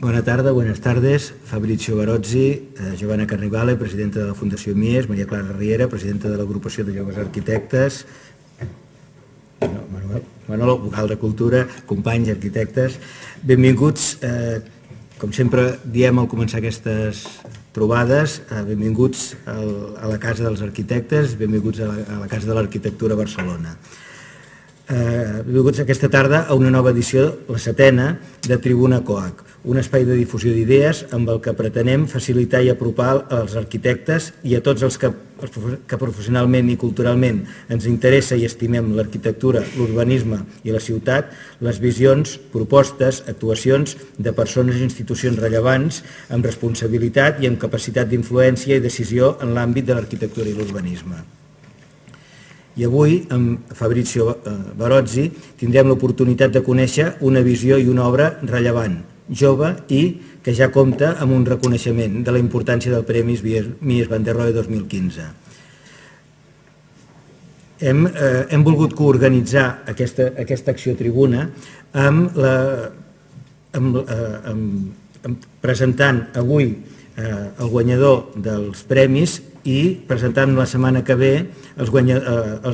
Buenas tardes. Fabrizio Barozzi, Giovanna Carnivale, presidenta de la Fundació Mies, Maria Clara Riera, presidenta de l'Agrupació de Joves Arquitectes, Manolo, vocal de Cultura, companys arquitectes. Benvinguts, com sempre diem al començar aquestes trobades, benvinguts a la Casa dels Arquitectes, benvinguts a la Casa de l'Arquitectura a Barcelona. Benvinguts aquesta tarda a una nova edició, la 7ª, de Tribuna COAC, un espai de difusió d'idees amb el que pretenem facilitar i apropar als arquitectes i a tots els que professionalment i culturalment ens interessa i estimem l'arquitectura, l'urbanisme i la ciutat, les visions, propostes, actuacions de persones i institucions rellevants amb responsabilitat i amb capacitat d'influència i decisió en l'àmbit de l'arquitectura i l'urbanisme. I avui, amb Fabrizio Barozzi, tindrem l'oportunitat de conèixer una visió i una obra rellevant, jove i que ja compta amb un reconeixement de la importància del Premi Mies van der Rohe 2015. Hem volgut coorganitzar aquesta acció tribuna presentant avui el guanyador dels premis i presentant la setmana que ve els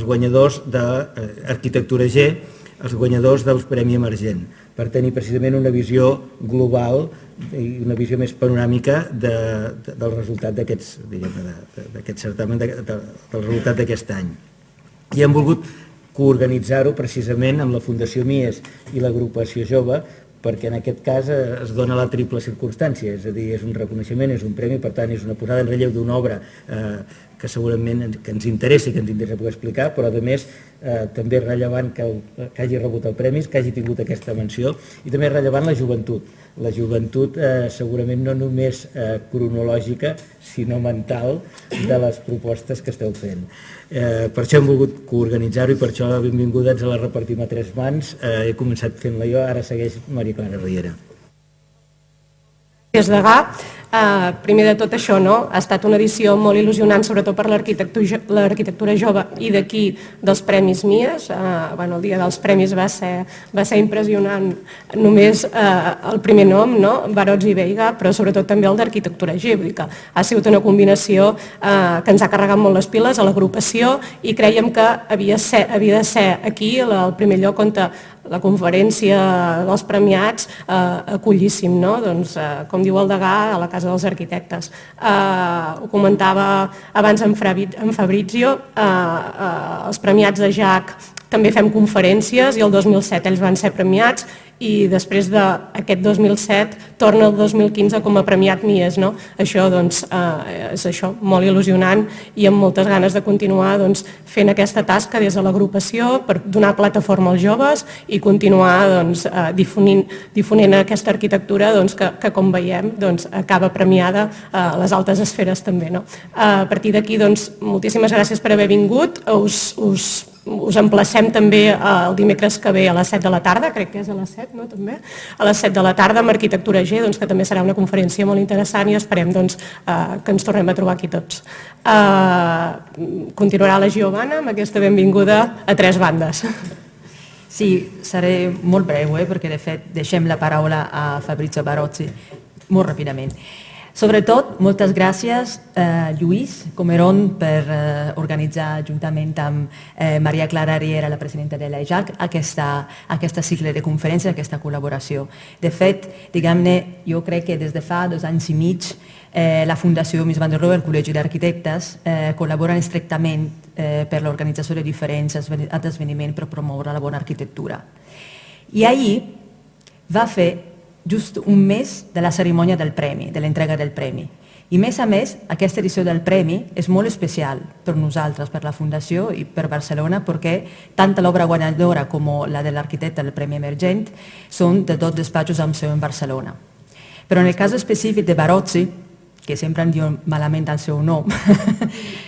guanyadors d'Arquitectura G, els guanyadors del Premi Emergent, per tenir precisament una visió global i una visió més panoràmica del resultat d'aquest certamen, del resultat d'aquest any. I hem volgut coorganitzar-ho precisament amb la Fundació Mies i l'Agrupació Jove, perquè en aquest cas es dona la triple circumstància, és a dir, és un reconeixement, és un premi, per tant és una posada en relleu d'una obra que segurament ens interessa i que ens interessa poder explicar, però a més també és rellevant que hagi rebut el premi, que hagi tingut aquesta menció, i també és rellevant la joventut segurament no només cronològica, sinó mental de les propostes que esteu fent. Per això hem volgut coorganitzar-ho i per això benvingudes a la repartim a 3 mans. He començat fent-la jo, ara segueix Maria Clara Riera. Gràcies, Degà. Primer de tot això, ha estat una edició molt il·lusionant, sobretot per l'arquitectura jove i d'aquí dels Premis Mies. El dia dels premis va ser impressionant, només el primer nom, Barozzi i Veiga, però sobretot també el d'Arquitectura G. Vull dir que ha sigut una combinació que ens ha carregat molt les piles a l'agrupació i crèiem que havia de ser aquí, al primer lloc, on la conferència dels premiats acollíssim, com diu el Degà, a la Casa dels Arquitectes. Ho comentava abans en Fabrizio, els premiats de JAC també fem conferències i el 2007 ells van ser premiats i després d'aquest 2007 torna el 2015 com a premiat Mies. Això és molt il·lusionant i amb moltes ganes de continuar fent aquesta tasca des de l'agrupació per donar plataforma als joves i continuar difonint aquesta arquitectura que, com veiem, acaba premiada a les altes esferes també. A partir d'aquí, moltíssimes gràcies per haver vingut. Us emplacem també el dimecres que ve a les 7 de la tarda, crec que és a les 7, també? A les 7 de la tarda amb Arquitectura G, que també serà una conferència molt interessant i esperem que ens tornem a trobar aquí tots. Continuarà la Giovanna amb aquesta benvinguda a 3 bandes. Sí, seré molt breu, perquè de fet deixem la paraula a Fabrizio Barozzi molt ràpidament. Sobretot, moltes gràcies a Lluís Comerón per organitzar juntament amb Maria Clara Riera, la presidenta de l'EJAC, aquesta cicle de conferències, aquesta col·laboració. De fet, diguem-ne, jo crec que des de fa 2 anys i mig la Fundació Mies van der Rohe, el Col·legi d'Arquitectes, col·laboren estrictament per l'organització de diferents esdeveniments per promoure la bona arquitectura. I ahir va fer just un mes de la cerimònia del premi, de l'entrega del premi. I a més, aquesta edició del premi és molt especial per nosaltres, per la Fundació i per Barcelona, perquè tant l'obra guanyadora com la de l'arquitecte del Premi Emergent són de 2 despatxos amb seu en Barcelona. Però en el cas específic de Barozzi, que sempre em diuen malament el seu nom,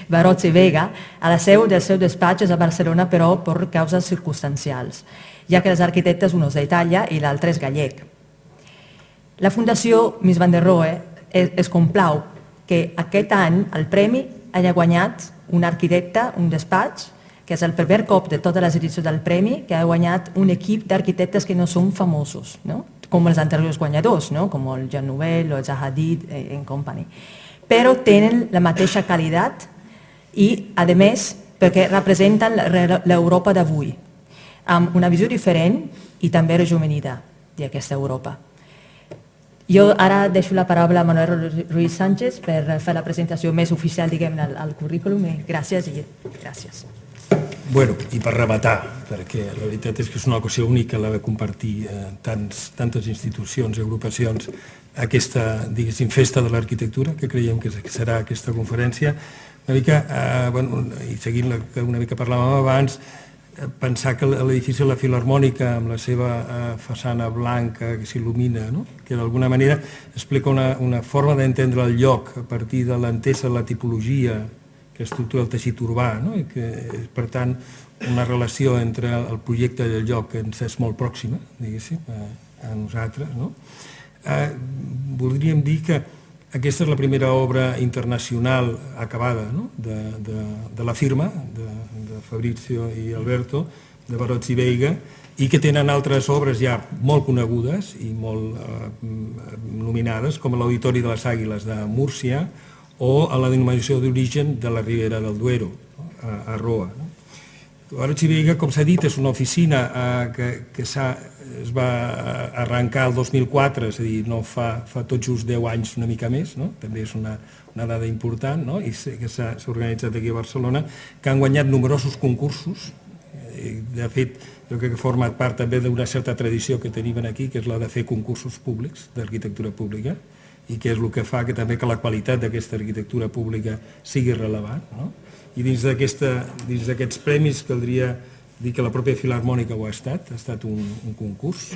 Barozzi Veiga, a la seu del seu despatx és a Barcelona, però per causes circumstancials, ja que els arquitectes, un és d'Itàlia i l'altre és gallec. La Fundació Mies van der Rohe es complau que aquest any el premi hagi guanyat un arquitecte, un despatx, que és el primer cop de totes les edicions del premi que ha guanyat un equip d'arquitectes que no són famosos, com els anteriors guanyadors, no? Com el Jean Nouvel o el Zaha Hadid en company. Però tenen la mateixa qualitat i, a més, perquè representen l'Europa d'avui, amb una visió diferent i també rejuvenida d'aquesta Europa. Jo ara deixo la paraula a Manuel Ruiz Sánchez per fer la presentació més oficial, diguem-ne, al currículum. Gràcies i gràcies. Bueno, i per rematar, perquè la veritat és que és una ocasió única la de compartir tantes institucions i agrupacions aquesta, diguéssim, festa de l'arquitectura, que creiem que serà aquesta conferència. Una mica, i seguint el que una mica parlàvem abans, pensar que l'edifici de la Filharmònica, amb la seva façana blanca que s'il·lumina, que d'alguna manera explica una forma d'entendre el lloc a partir de l'entesa de la tipologia que estructura el teixit urbà, i que, per tant, una relació entre el projecte i el lloc que ens és molt pròxima, diguéssim, a nosaltres. Voldríem dir que aquesta és la primera obra internacional acabada de la firma, de Fabrizio i Alberto, de Barozzi Veiga, i que tenen altres obres ja molt conegudes i molt nominades, com l'Auditori de les Àguiles de Múrcia o a la denominació d'origen de la Ribera del Duero, a Roa. Barozzi Veiga, com s'ha dit, és una oficina que es va arrencar el 2004, és a dir, no fa tot just 10 anys, una mica més, també és una dada important, i que s'ha organitzat aquí a Barcelona, que han guanyat numerosos concursos. De fet, jo crec que ha format part també d'una certa tradició que tenim aquí, que és la de fer concursos públics d'arquitectura pública, i que és el que fa que també que la qualitat d'aquesta arquitectura pública sigui rellevant. I dins d'aquests premis caldria dir que la pròpia Filharmònica ho ha estat un concurs,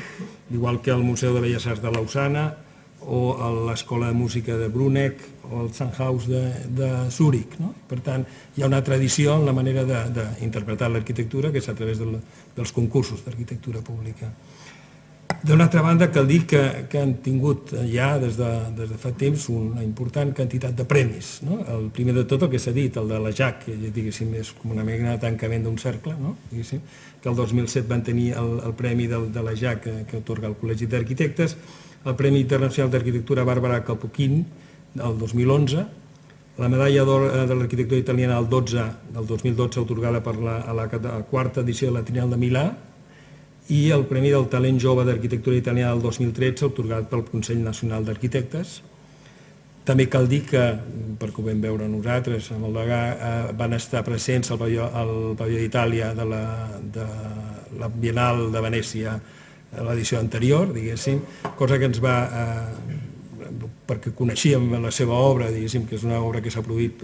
igual que el Museu de Belles Arts de Lausana o l'Escola de Música de Bruneck o el Sandhaus de Zúrich. Per tant, hi ha una tradició en la manera d'interpretar l'arquitectura que és a través dels concursos d'arquitectura pública. D'una altra banda, cal dir que han tingut ja des de fa temps una important quantitat de premis. El primer de tot el que s'ha dit, el de la JAC, que diguéssim és com una mena de tancament d'un cercle, que el 2007 van tenir el premi de la JAC que atorga el Col·legi d'Arquitectes, el Premi Internacional d'Arquitectura Bàrbara Capochin del 2011, la medalla d'or de l'arquitectura italiana del 2012 atorgada per la quarta edició de la Triennal de Milà, i el Premi del Talent Jove d'Arquitectura Italiana del 2013, atorgat pel Consell Nacional d'Arquitectes. També cal dir que, perquè ho vam veure nosaltres, amb el degà van estar presents al pavelló d'Itàlia de la Bienal de Venècia a l'edició anterior, diguéssim, cosa que ens va, perquè coneixíem la seva obra, diguéssim, que és una obra que s'ha produït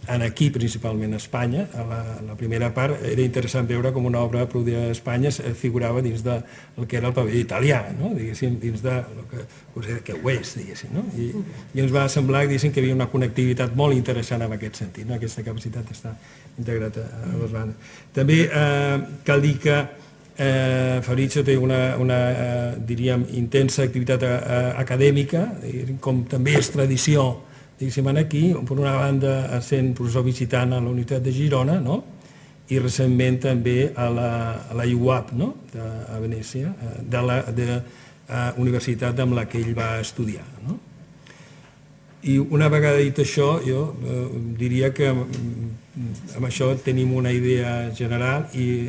aquí, principalment a Espanya. A la primera part era interessant veure com una obra produïda a Espanya figurava dins del que era el pavelló italià, diguéssim, dins del que ho és, diguéssim. I ens va semblar que hi havia una connectivitat molt interessant en aquest sentit, aquesta capacitat d'estar integrat a les bandes. També cal dir que Fabrizio té una, diríem, intensa activitat acadèmica, com també és tradició, diguéssim, aquí, per una banda sent professor visitant a la Universitat de Girona, i recentment també a la UAP, a Venècia, de la universitat amb la que ell va estudiar. I una vegada dit això, jo diria que amb això tenim una idea general i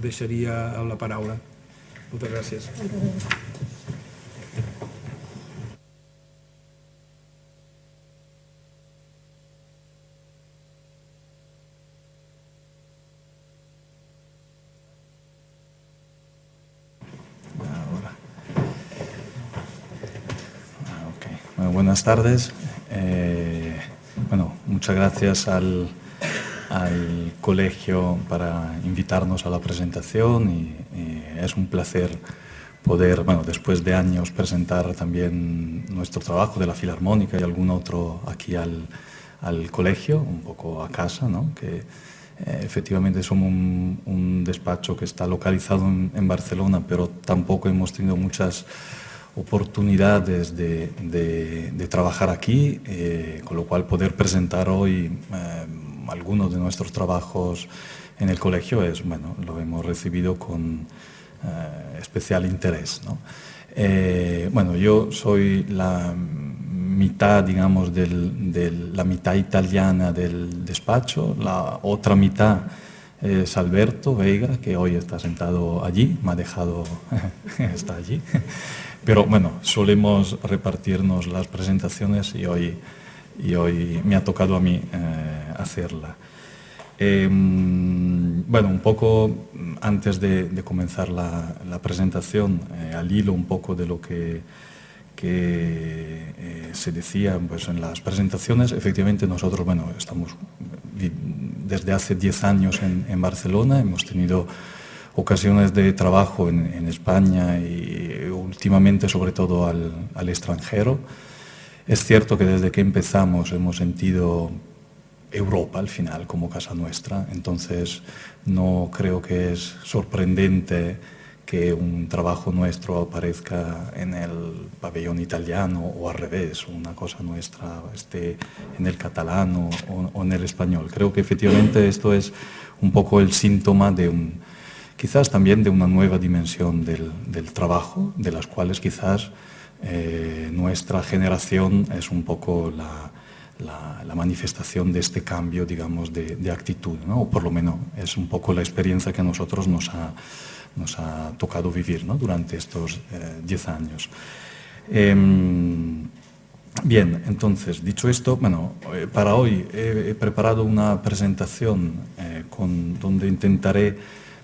deixaria la paraula. Moltes gràcies. Buenas tardes. Muchas gracias al colegio para invitarnos a la presentación y es un placer poder, después de años, presentar también nuestro trabajo de la Filarmónica y algún otro aquí al colegio, un poco a casa, que efectivamente somos un despacho que está localizado en Barcelona, pero tampoco hemos tenido muchas oportunidades de trabajar aquí, con lo cual poder presentar hoy algunos de nuestros trabajos en el colegio lo hemos recibido con especial interés. Bueno, yo soy la mitad, digamos, la mitad italiana del despacho, la otra mitad es Alberto Veiga, que hoy está sentado allí, me ha dejado, está allí. Pero bueno, solemos repartirnos las presentaciones y hoy me ha tocado a mí hacerla. Bueno, un poco antes de comenzar la presentación, al hilo un poco de lo que se decía pues, en las presentaciones, efectivamente nosotros, bueno, estamos desde hace 10 años en Barcelona, hemos tenido ocasiones de trabajo en España y últimamente sobre todo al extranjero. Es cierto que desde que empezamos hemos sentido Europa al final como casa nuestra, entonces no creo que es sorprendente que un trabajo nuestro aparezca en el pabellón italiano o al revés, una cosa nuestra esté en el catalán o en el español. Creo que efectivamente esto es un poco el síntoma de quizás también de una nueva dimensión del trabajo, de las cuales quizás nuestra generación es un poco la manifestación de este cambio, digamos, de actitud, ¿no? O por lo menos es un poco la experiencia que a nosotros nos ha tocado vivir, ¿no? Durante estos 10 años. Bien, entonces, dicho esto, bueno, para hoy he preparado una presentación donde intentaré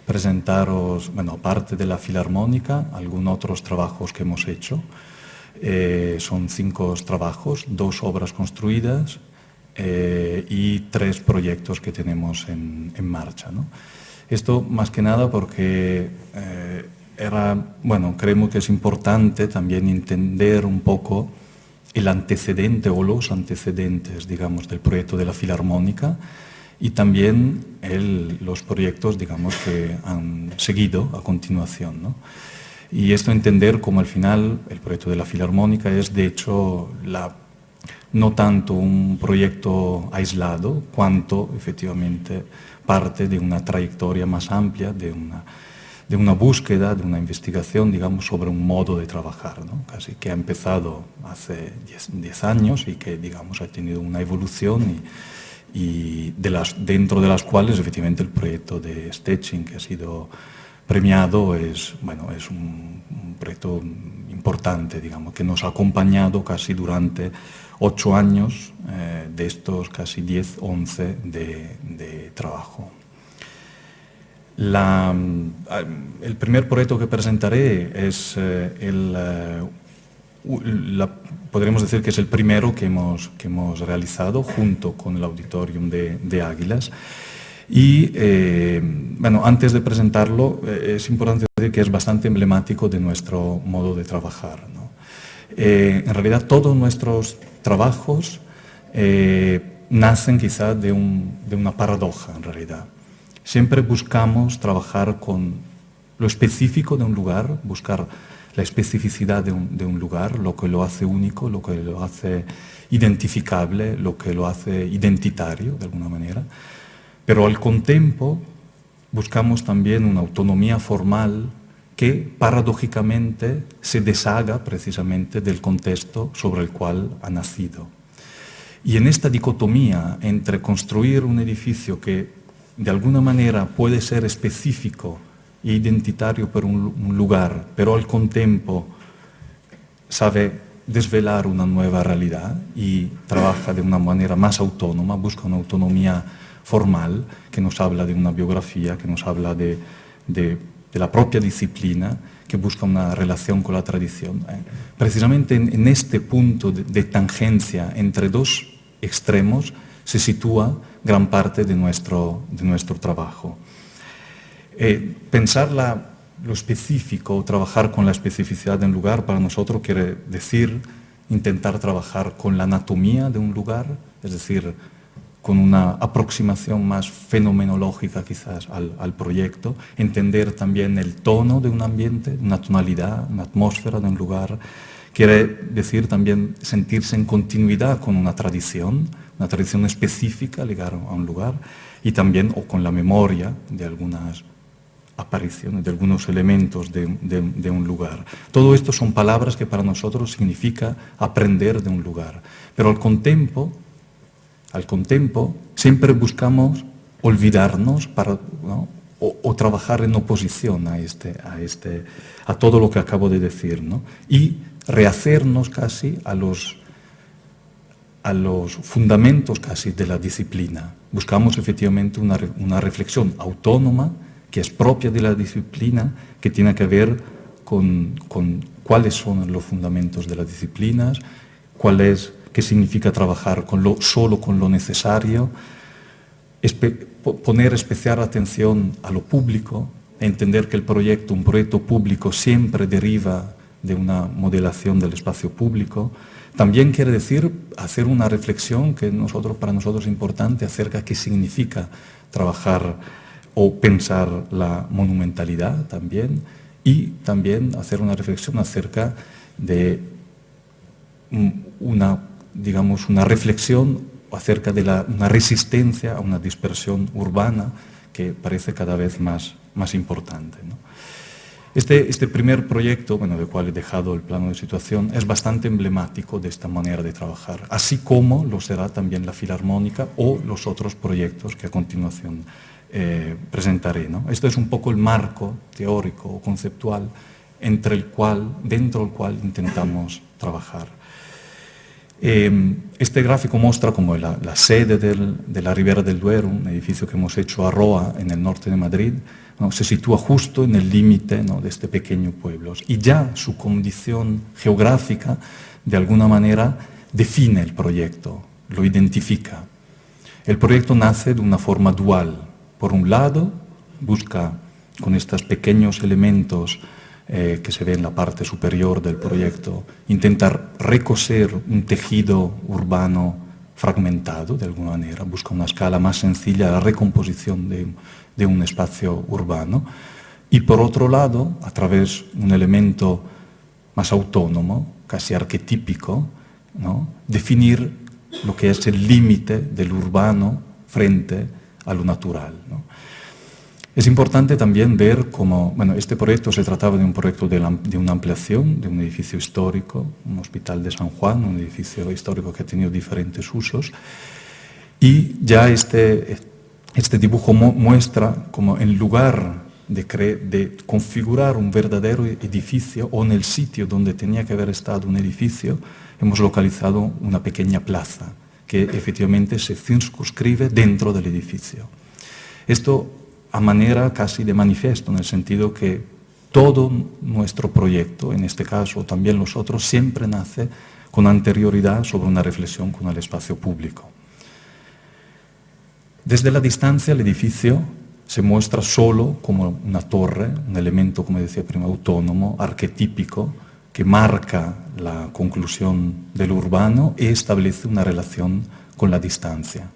presentaros, bueno, parte de la Filarmónica, algunos otros trabajos que hemos hecho. Son 5 trabajos, 2 obras construidas y 3 proyectos que tenemos en marcha, ¿no? Esto más que nada porque creemos que es importante también entender un poco el antecedente o los antecedentes, digamos, del proyecto de la Filarmónica y también los proyectos, digamos, que han seguido a continuación, ¿no? Y esto entender como al final el proyecto de la Filarmónica es de hecho no tanto un proyecto aislado, cuanto efectivamente parte de una trayectoria más amplia, de una búsqueda, de una investigación, digamos, sobre un modo de trabajar, ¿no? Casi que ha empezado hace 10 años y que, digamos, ha tenido una evolución y dentro de las cuales efectivamente el proyecto de Stettin, que ha sido premiado, es un proyecto importante, digamos, que nos ha acompañado casi durante 8 años de estos casi 10, 11 de trabajo. El primer proyecto que presentaré es podremos decir que es el primero que hemos realizado junto con el Auditorium de Águilas. Y antes de presentarlo, es importante decir que es bastante emblemático de nuestro modo de trabajar, ¿no? En realidad todos nuestros trabajos nacen quizá de una paradoja en realidad. Siempre buscamos trabajar con lo específico de un lugar, buscar la especificidad de un lugar, lo que lo hace único, lo que lo hace identificable, lo que lo hace identitario de alguna manera. Pero al contempo buscamos también una autonomía formal que paradójicamente se deshaga precisamente del contexto sobre el cual ha nacido. Y en esta dicotomía entre construir un edificio que de alguna manera puede ser específico e identitario por un lugar, pero al contempo sabe desvelar una nueva realidad y trabaja de una manera más autónoma, busca una autonomía formal que nos habla de una biografía, que nos habla de la propia disciplina, que busca una relación con la tradición. Precisamente en este punto de tangencia entre dos extremos se sitúa gran parte de nuestro trabajo. Pensar lo específico, trabajar con la especificidad de un lugar, para nosotros quiere decir intentar trabajar con la anatomía de un lugar, es decir, con una aproximación más fenomenológica quizás al proyecto, entender también el tono de un ambiente, una tonalidad, una atmósfera de un lugar. Quiere decir también sentirse en continuidad con una tradición específica ligada a un lugar y también o con la memoria de algunas apariciones, de algunos elementos de un lugar. Todo esto son palabras que para nosotros significa aprender de un lugar. Pero al contempo siempre buscamos olvidarnos para, ¿no? o trabajar en oposición a todo lo que acabo de decir, ¿no? Y rehacernos casi a los fundamentos casi de la disciplina. Buscamos efectivamente una reflexión autónoma que es propia de la disciplina, que tiene que ver con cuáles son los fundamentos de las disciplinas, qué significa trabajar solo con lo necesario, poner especial atención a lo público, entender que un proyecto público siempre deriva de una modelación del espacio público. También quiere decir hacer una reflexión que para nosotros es importante acerca de qué significa trabajar o pensar la monumentalidad también, y también hacer una reflexión acerca de una reflexión acerca de una resistencia a una dispersión urbana que parece cada vez más importante, ¿no? Este primer proyecto, del cual he dejado el plano de situación, es bastante emblemático de esta manera de trabajar, así como lo será también la Filarmónica o los otros proyectos que a continuación presentaré, ¿no? Esto es un poco el marco teórico o conceptual dentro del cual intentamos trabajar. Este gráfico muestra como la sede de la Ribera del Duero, un edificio que hemos hecho a Roa, en el norte de Madrid, ¿no? Se sitúa justo en el límite, ¿no?, de este pequeño pueblo. Y ya su condición geográfica, de alguna manera, define el proyecto, lo identifica. El proyecto nace de una forma dual. Por un lado, busca con estos pequeños elementos que se ve en la parte superior del proyecto, intentar recoser un tejido urbano fragmentado de alguna manera, busca una escala más sencilla, la recomposición de un espacio urbano, y por otro lado, a través de un elemento más autónomo, casi arquetípico, ¿no?, definir lo que es el límite del urbano frente a lo natural, ¿no? Es importante también ver cómo, este proyecto se trataba de un proyecto de una ampliación de un edificio histórico, un hospital de San Juan, un edificio histórico que ha tenido diferentes usos, y ya este dibujo muestra como en lugar de configurar un verdadero edificio o en el sitio donde tenía que haber estado un edificio, hemos localizado una pequeña plaza que efectivamente se circunscribe dentro del edificio. Esto a manera casi de manifiesto, en el sentido que todo nuestro proyecto, en este caso también los otros, siempre nace con anterioridad sobre una reflexión con el espacio público. Desde la distancia el edificio se muestra solo como una torre, un elemento, como decía prima, autónomo, arquetípico, que marca la conclusión del urbano y establece una relación con la distancia.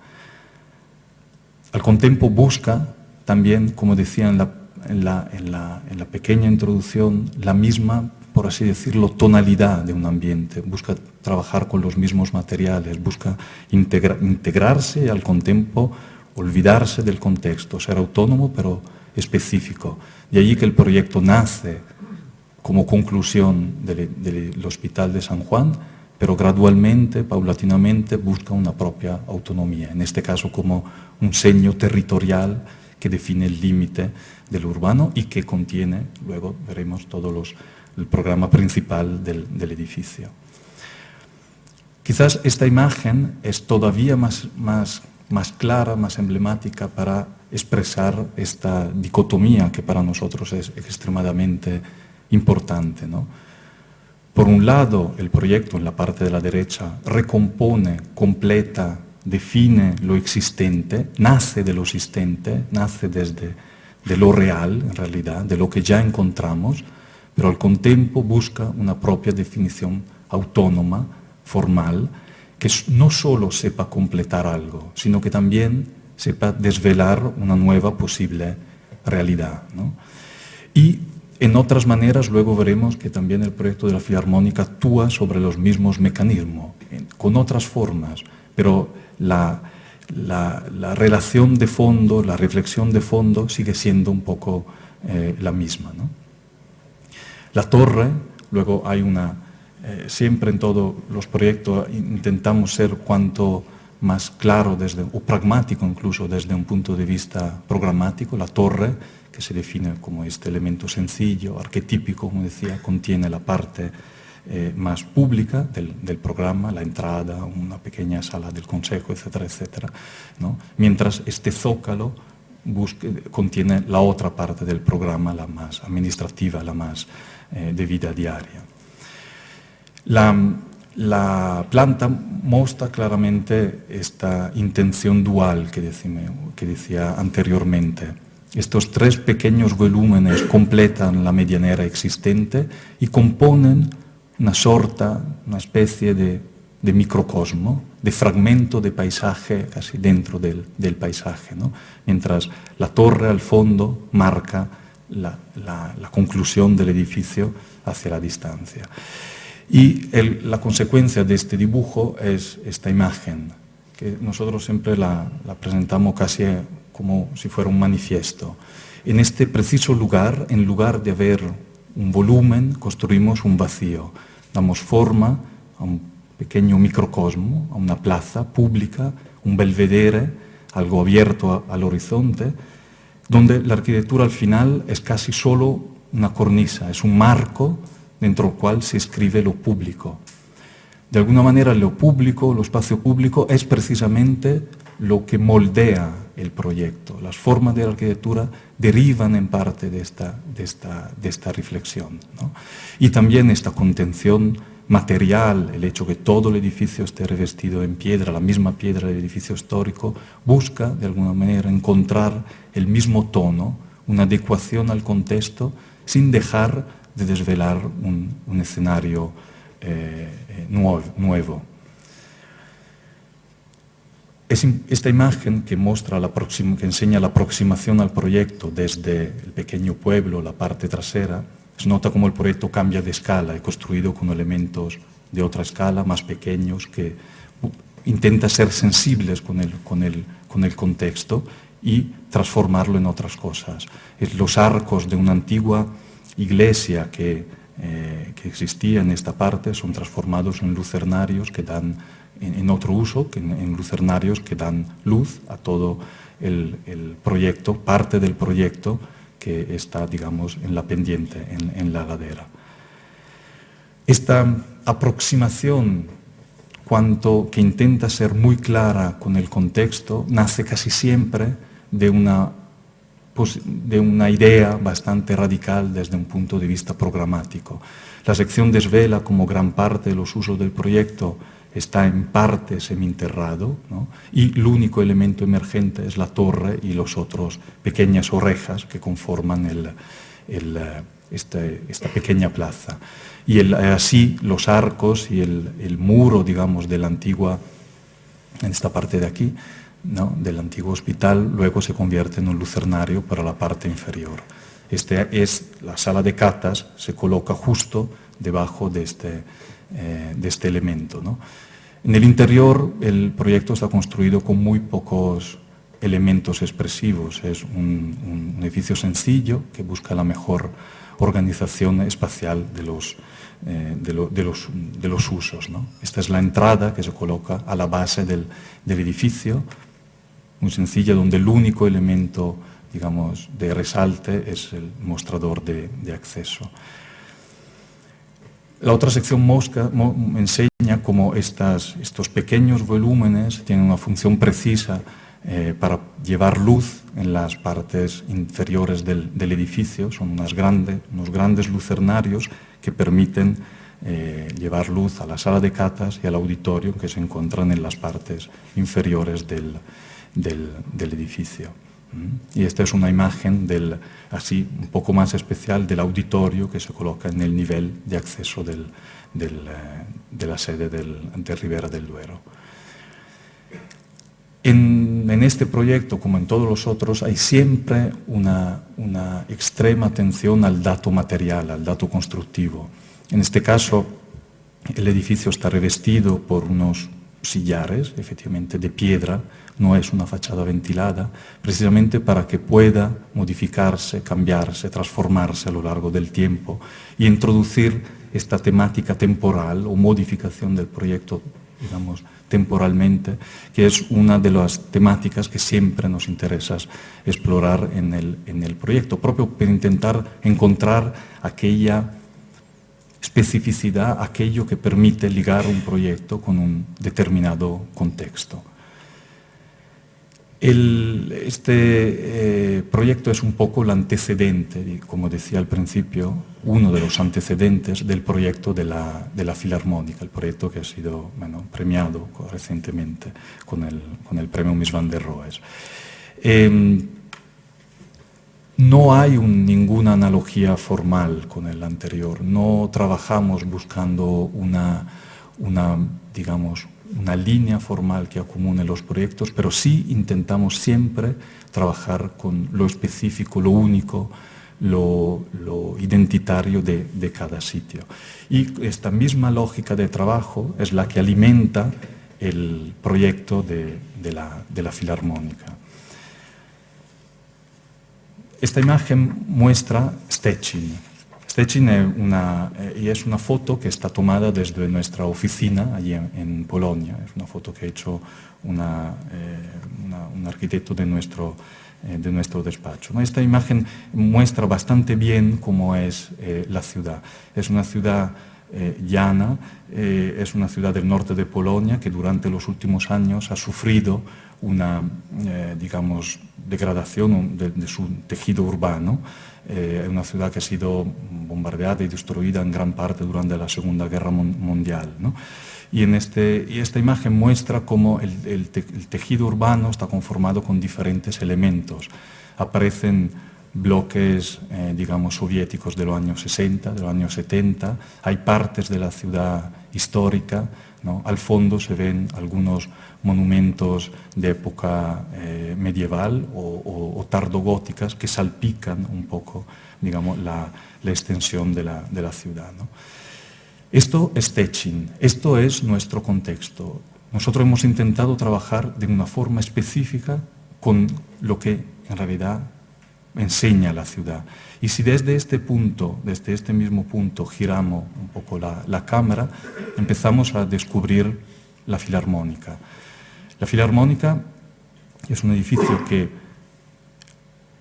Al contempo busca también, como decía en la pequeña introducción, la misma, por así decirlo, tonalidad de un ambiente. Busca trabajar con los mismos materiales, busca integrarse y al contempo olvidarse del contexto, ser autónomo pero específico. De allí que el proyecto nace como conclusión del Hospital de San Juan, pero gradualmente, paulatinamente, busca una propia autonomía, en este caso como un sello territorial que define el límite del urbano y que contiene, luego veremos el programa principal del edificio. Quizás esta imagen es todavía más clara, más emblemática para expresar esta dicotomía que para nosotros es extremadamente importante, ¿no? Por un lado, el proyecto en la parte de la derecha recompone, completa, define lo existente, nace de lo existente, nace de lo real, en realidad, de lo que ya encontramos, pero al contempo busca una propia definición autónoma, formal, que no solo sepa completar algo, sino que también sepa desvelar una nueva posible realidad, ¿no? Y en otras maneras luego veremos que también el proyecto de la Filarmónica actúa sobre los mismos mecanismos, con otras formas, pero la relación de fondo, la reflexión de fondo sigue siendo un poco la misma, ¿no? La torre, luego hay siempre en todos los proyectos intentamos ser cuanto más claro o pragmático incluso desde un punto de vista programático. La torre, que se define como este elemento sencillo, arquetípico, como decía, contiene la parte más pública del programa, la entrada, una pequeña sala del consejo, etcétera, etcétera, ¿no? Mientras este zócalo contiene la otra parte del programa, la más administrativa, la más de vida diaria. La planta muestra claramente esta intención dual que decía anteriormente. Estos tres pequeños volúmenes completan la medianera existente y componen una especie de microcosmo, de fragmento de paisaje casi dentro del paisaje, ¿no? Mientras la torre al fondo marca la conclusión del edificio hacia la distancia. Y la consecuencia de este dibujo es esta imagen, que nosotros siempre la presentamos casi como si fuera un manifiesto. En este preciso lugar, en lugar de haber un volumen, construimos un vacío. Damos forma a un pequeño microcosmo, a una plaza pública, un belvedere, algo abierto al horizonte, donde la arquitectura al final es casi solo una cornisa, es un marco dentro del cual se escribe lo público. De alguna manera lo público, lo espacio público, es precisamente lo que moldea el proyecto. Las formas de la arquitectura derivan en parte de esta reflexión, ¿no? Y también esta contención material, el hecho que todo el edificio esté revestido en piedra, la misma piedra del edificio histórico, busca de alguna manera encontrar el mismo tono, una adecuación al contexto, sin dejar de desvelar un escenario nuevo. Esta imagen que enseña la aproximación al proyecto desde el pequeño pueblo, la parte trasera, se nota cómo el proyecto cambia de escala, construido con elementos de otra escala, más pequeños, que intenta ser sensibles con el contexto y transformarlo en otras cosas. Los arcos de una antigua iglesia que existía en esta parte son transformados en lucernarios que dan, en otro uso, en lucernarios que dan luz a todo el proyecto, parte del proyecto que está, digamos, en la pendiente, en la ladera. Esta aproximación, que intenta ser muy clara con el contexto, nace casi siempre de una idea bastante radical desde un punto de vista programático. La sección desvela como gran parte de los usos del proyecto está en parte seminterrado, ¿no? Y el único elemento emergente es la torre y los otros pequeñas orejas que conforman esta pequeña plaza. Y así los arcos y el muro, digamos, de la antigua, en esta parte de aquí, ¿no?, del antiguo hospital, luego se convierte en un lucernario para la parte inferior. La sala de catas se coloca justo debajo de este elemento, ¿no? En el interior el proyecto está construido con muy pocos elementos expresivos. Es un edificio sencillo que busca la mejor organización espacial de los usos, ¿no? Esta es la entrada que se coloca a la base del edificio, muy sencilla, donde el único elemento, digamos, de resalte es el mostrador de acceso. La otra sección enseña cómo estos pequeños volúmenes tienen una función precisa para llevar luz en las partes inferiores del edificio. Son unos grandes lucernarios que permiten llevar luz a la sala de catas y al auditorio que se encuentran en las partes inferiores del edificio. Y esta es una imagen así un poco más especial del auditorio que se coloca en el nivel de acceso de la sede de Ribera del Duero. En este proyecto, como en todos los otros, hay siempre una extrema atención al dato material, al dato constructivo. En este caso, el edificio está revestido por unos sillares, efectivamente de piedra, no es una fachada ventilada, precisamente para que pueda modificarse, cambiarse, transformarse a lo largo del tiempo y introducir esta temática temporal o modificación del proyecto, digamos, temporalmente, que es una de las temáticas que siempre nos interesa explorar en el proyecto, propio para intentar encontrar aquella especificidad, aquello que permite ligar un proyecto con un determinado contexto. Este proyecto es un poco el antecedente, como decía al principio, uno de los antecedentes del proyecto de la Filarmónica, el proyecto que ha sido premiado recientemente con el premio Mies van der Rohe. No hay ninguna analogía formal con el anterior, no trabajamos buscando digamos, una línea formal que acumule los proyectos, pero sí intentamos siempre trabajar con lo específico, lo único, lo identitario de cada sitio. Y esta misma lógica de trabajo es la que alimenta el proyecto de la Filarmónica. Esta imagen muestra Szczecin. Szczecin es una foto que está tomada desde nuestra oficina allí en Polonia. Es una foto que ha hecho un arquitecto de nuestro despacho. Esta imagen muestra bastante bien cómo es la ciudad. Es una ciudad llana, es una ciudad del norte de Polonia que durante los últimos años ha sufrido una, digamos, degradación de su tejido urbano. Es una ciudad que ha sido bombardeada y destruida en gran parte durante la Segunda Guerra Mundial, ¿no? Y esta imagen muestra cómo el tejido urbano está conformado con diferentes elementos. Aparecen bloques, digamos, soviéticos de los años 60, de los años 70, hay partes de la ciudad histórica, ¿no? Al fondo se ven algunos monumentos de época medieval o tardogóticas que salpican un poco, digamos, la extensión de la ciudad, ¿no? Esto es Szczecin, esto es nuestro contexto. Nosotros hemos intentado trabajar de una forma específica con lo que en realidad enseña la ciudad. Y si desde este mismo punto giramos un poco la cámara, empezamos a descubrir la Filarmónica. La Filarmónica es un edificio que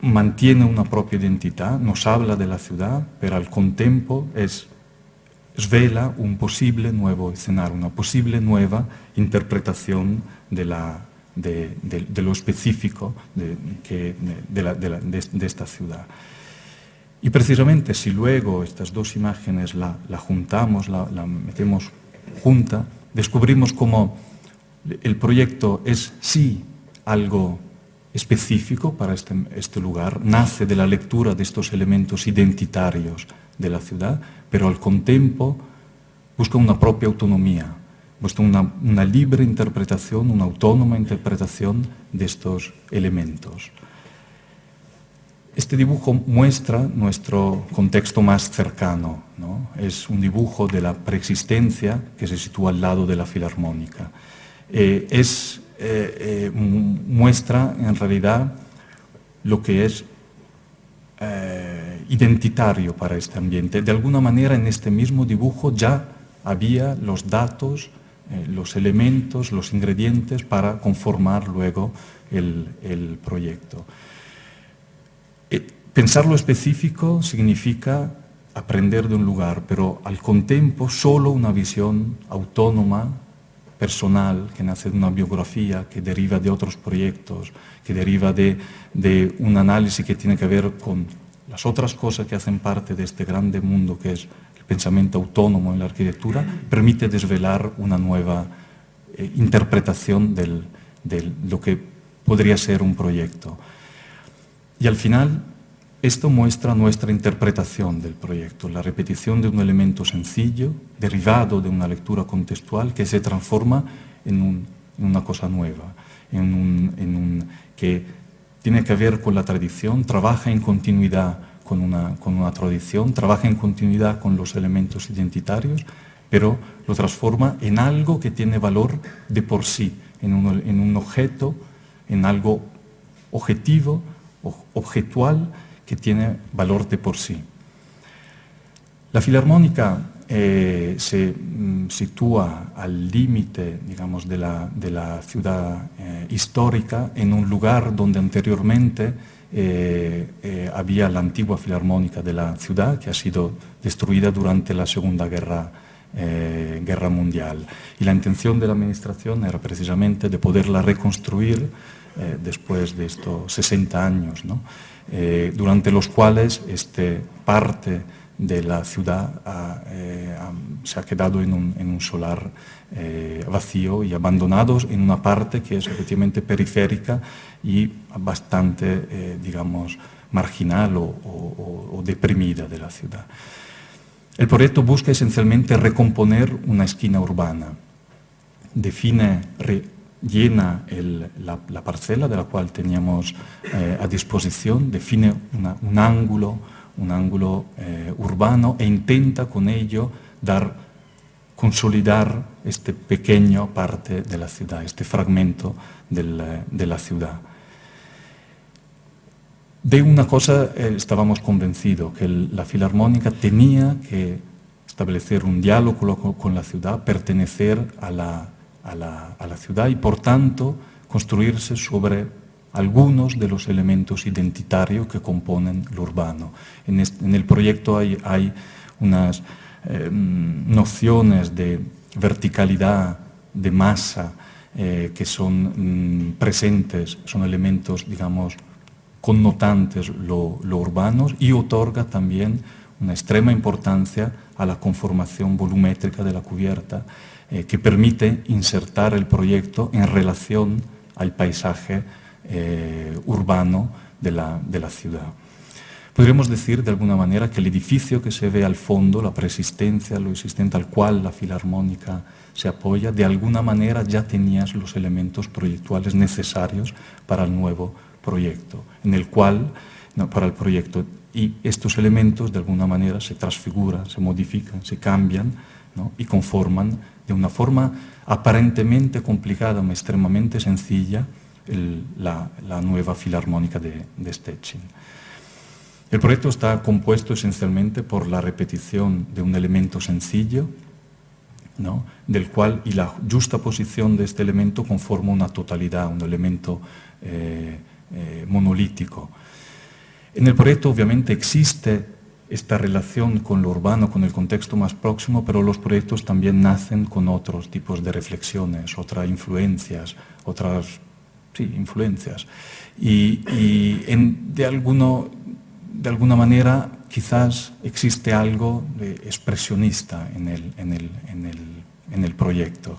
mantiene una propia identidad, nos habla de la ciudad, pero al contempo svela un posible nuevo escenario, una posible nueva interpretación de lo específico de esta ciudad. Y precisamente si luego estas dos imágenes la juntamos, la metemos junta, descubrimos cómo el proyecto es sí algo específico para este lugar, nace de la lectura de estos elementos identitarios de la ciudad, pero al contempo busca una propia autonomía, busca una libre interpretación, una autónoma interpretación de estos elementos. Este dibujo muestra nuestro contexto más cercano, ¿no? Es un dibujo de la preexistencia que se sitúa al lado de la Filarmónica. Muestra en realidad lo que es identitario para este ambiente. De alguna manera en este mismo dibujo ya había los datos, los elementos, los ingredientes para conformar luego el proyecto. Pensar lo específico significa aprender de un lugar, pero al contempo solo una visión autónoma, personal, que nace de una biografía, que deriva de otros proyectos, que deriva de un análisis que tiene que ver con las otras cosas que hacen parte de este grande mundo que es el pensamiento autónomo en la arquitectura, permite desvelar una nueva interpretación de lo que podría ser un proyecto. Y al final, esto muestra nuestra interpretación del proyecto, la repetición de un elemento sencillo, derivado de una lectura contextual, que se transforma en una cosa nueva, que tiene que ver con la tradición, trabaja en continuidad con una tradición, trabaja en continuidad con los elementos identitarios pero lo transforma en algo que tiene valor de por sí, en un objeto, en algo objetivo, objetual, que tiene valor de por sí. La Filarmónica se sitúa al límite, digamos, de la ciudad histórica, en un lugar donde anteriormente había la antigua Filarmónica de la ciudad, que ha sido destruida durante la Segunda Guerra Mundial. Y la intención de la administración era precisamente de poderla reconstruir después de estos 60 años, ¿no? Durante los cuales parte de la ciudad se ha quedado en un solar vacío y abandonado en una parte que es efectivamente periférica y bastante, digamos, marginal o deprimida de la ciudad. El proyecto busca esencialmente recomponer una esquina urbana, llena la parcela de la cual teníamos a disposición, define un ángulo urbano e intenta con ello consolidar esta pequeña parte de la ciudad, este fragmento de la ciudad. De una cosa estábamos convencidos, que la Filarmónica tenía que establecer un diálogo con la ciudad, pertenecer a la ciudad y, por tanto, construirse sobre algunos de los elementos identitarios que componen lo urbano. En el proyecto hay unas nociones de verticalidad, de masa, que son presentes, son elementos, digamos, connotantes lo urbano, y otorga también una extrema importancia a la conformación volumétrica de la cubierta, que permite insertar el proyecto en relación al paisaje urbano de la ciudad. Podríamos decir de alguna manera que el edificio que se ve al fondo, la preexistencia, lo existente al cual la Filarmónica se apoya, de alguna manera ya tenías los elementos proyectuales necesarios para el nuevo proyecto, para el proyecto, y estos elementos de alguna manera se transfiguran, se modifican, se cambian, ¿no? Y conforman de una forma aparentemente complicada, pero extremadamente sencilla, la nueva Filarmónica de Szczecin. El proyecto está compuesto esencialmente por la repetición de un elemento sencillo, ¿no? Del cual, y la justaposición de este elemento conforma una totalidad, un elemento monolítico. En el proyecto obviamente existe esta relación con lo urbano, con el contexto más próximo, pero los proyectos también nacen con otros tipos de reflexiones, otras influencias, y de alguna manera quizás existe algo de expresionista en el proyecto.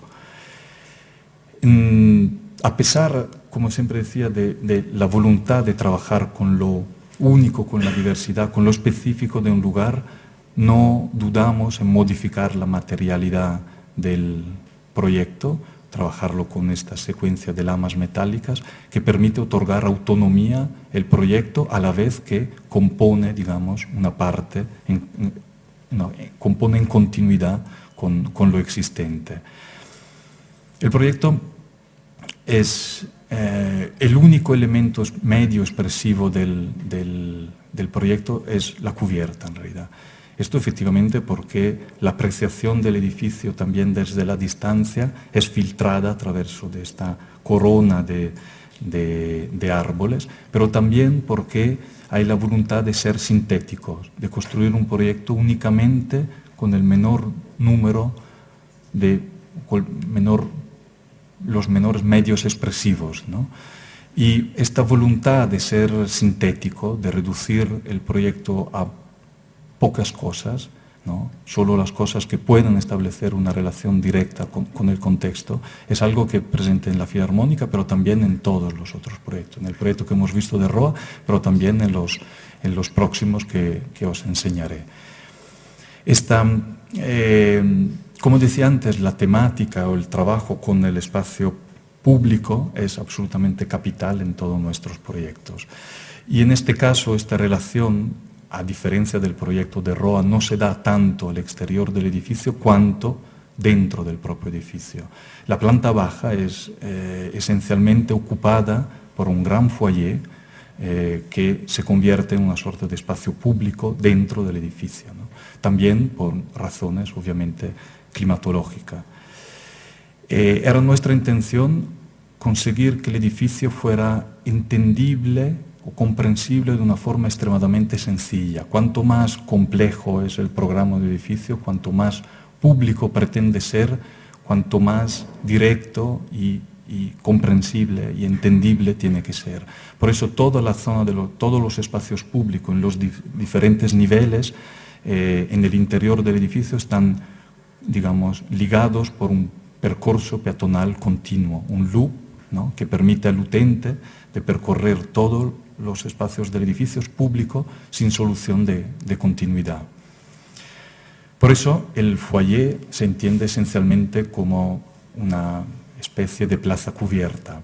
A pesar, como siempre decía, de la voluntad de trabajar con lo único, con la diversidad, con lo específico de un lugar, no dudamos en modificar la materialidad del proyecto, trabajarlo con esta secuencia de lamas metálicas que permite otorgar autonomía al proyecto a la vez que compone, digamos, una parte, compone en continuidad con lo existente. El proyecto es el único elemento medio expresivo del proyecto es la cubierta, en realidad. Esto efectivamente porque la apreciación del edificio también desde la distancia es filtrada a través de esta corona de árboles, pero también porque hay la voluntad de ser sintéticos, de construir un proyecto únicamente con el menor número los menores medios expresivos, ¿no? Y esta voluntad de ser sintético, de reducir el proyecto a pocas cosas, ¿no? Solo las cosas que pueden establecer una relación directa con el contexto, es algo que es presente en la Filarmónica, pero también en todos los otros proyectos, en el proyecto que hemos visto de Roa, pero también en los próximos que os enseñaré. Como decía antes, la temática o el trabajo con el espacio público es absolutamente capital en todos nuestros proyectos. Y en este caso, esta relación a diferencia del proyecto de Roa, no se da tanto al exterior del edificio cuanto dentro del propio edificio. La planta baja es esencialmente ocupada por un gran foyer que se convierte en una suerte de espacio público dentro del edificio, ¿no? También por razones obviamente climatológicas. Era nuestra intención conseguir que el edificio fuera entendible o comprensible de una forma extremadamente sencilla. Cuanto más complejo es el programa del edificio, cuanto más público pretende ser, cuanto más directo y comprensible y entendible tiene que ser. Por eso toda la zona de todos los espacios públicos en los diferentes niveles en el interior del edificio están, digamos, ligados por un percorso peatonal continuo, un loop, ¿no?, que permite al utente de percorrer todos los espacios del edificio público sin solución de continuidad. Por eso el foyer se entiende esencialmente como una especie de plaza cubierta,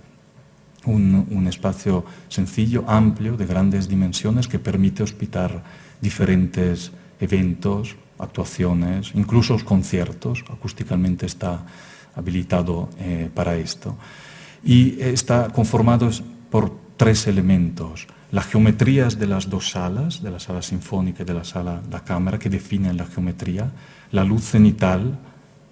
un espacio sencillo, amplio, de grandes dimensiones que permite hospedar diferentes eventos, actuaciones, incluso conciertos. Acústicamente está habilitado para esto. Y está conformado por 3 elementos: las geometrías de las 2 salas, de la sala sinfónica y de la sala de cámara, que definen la geometría, la luz cenital,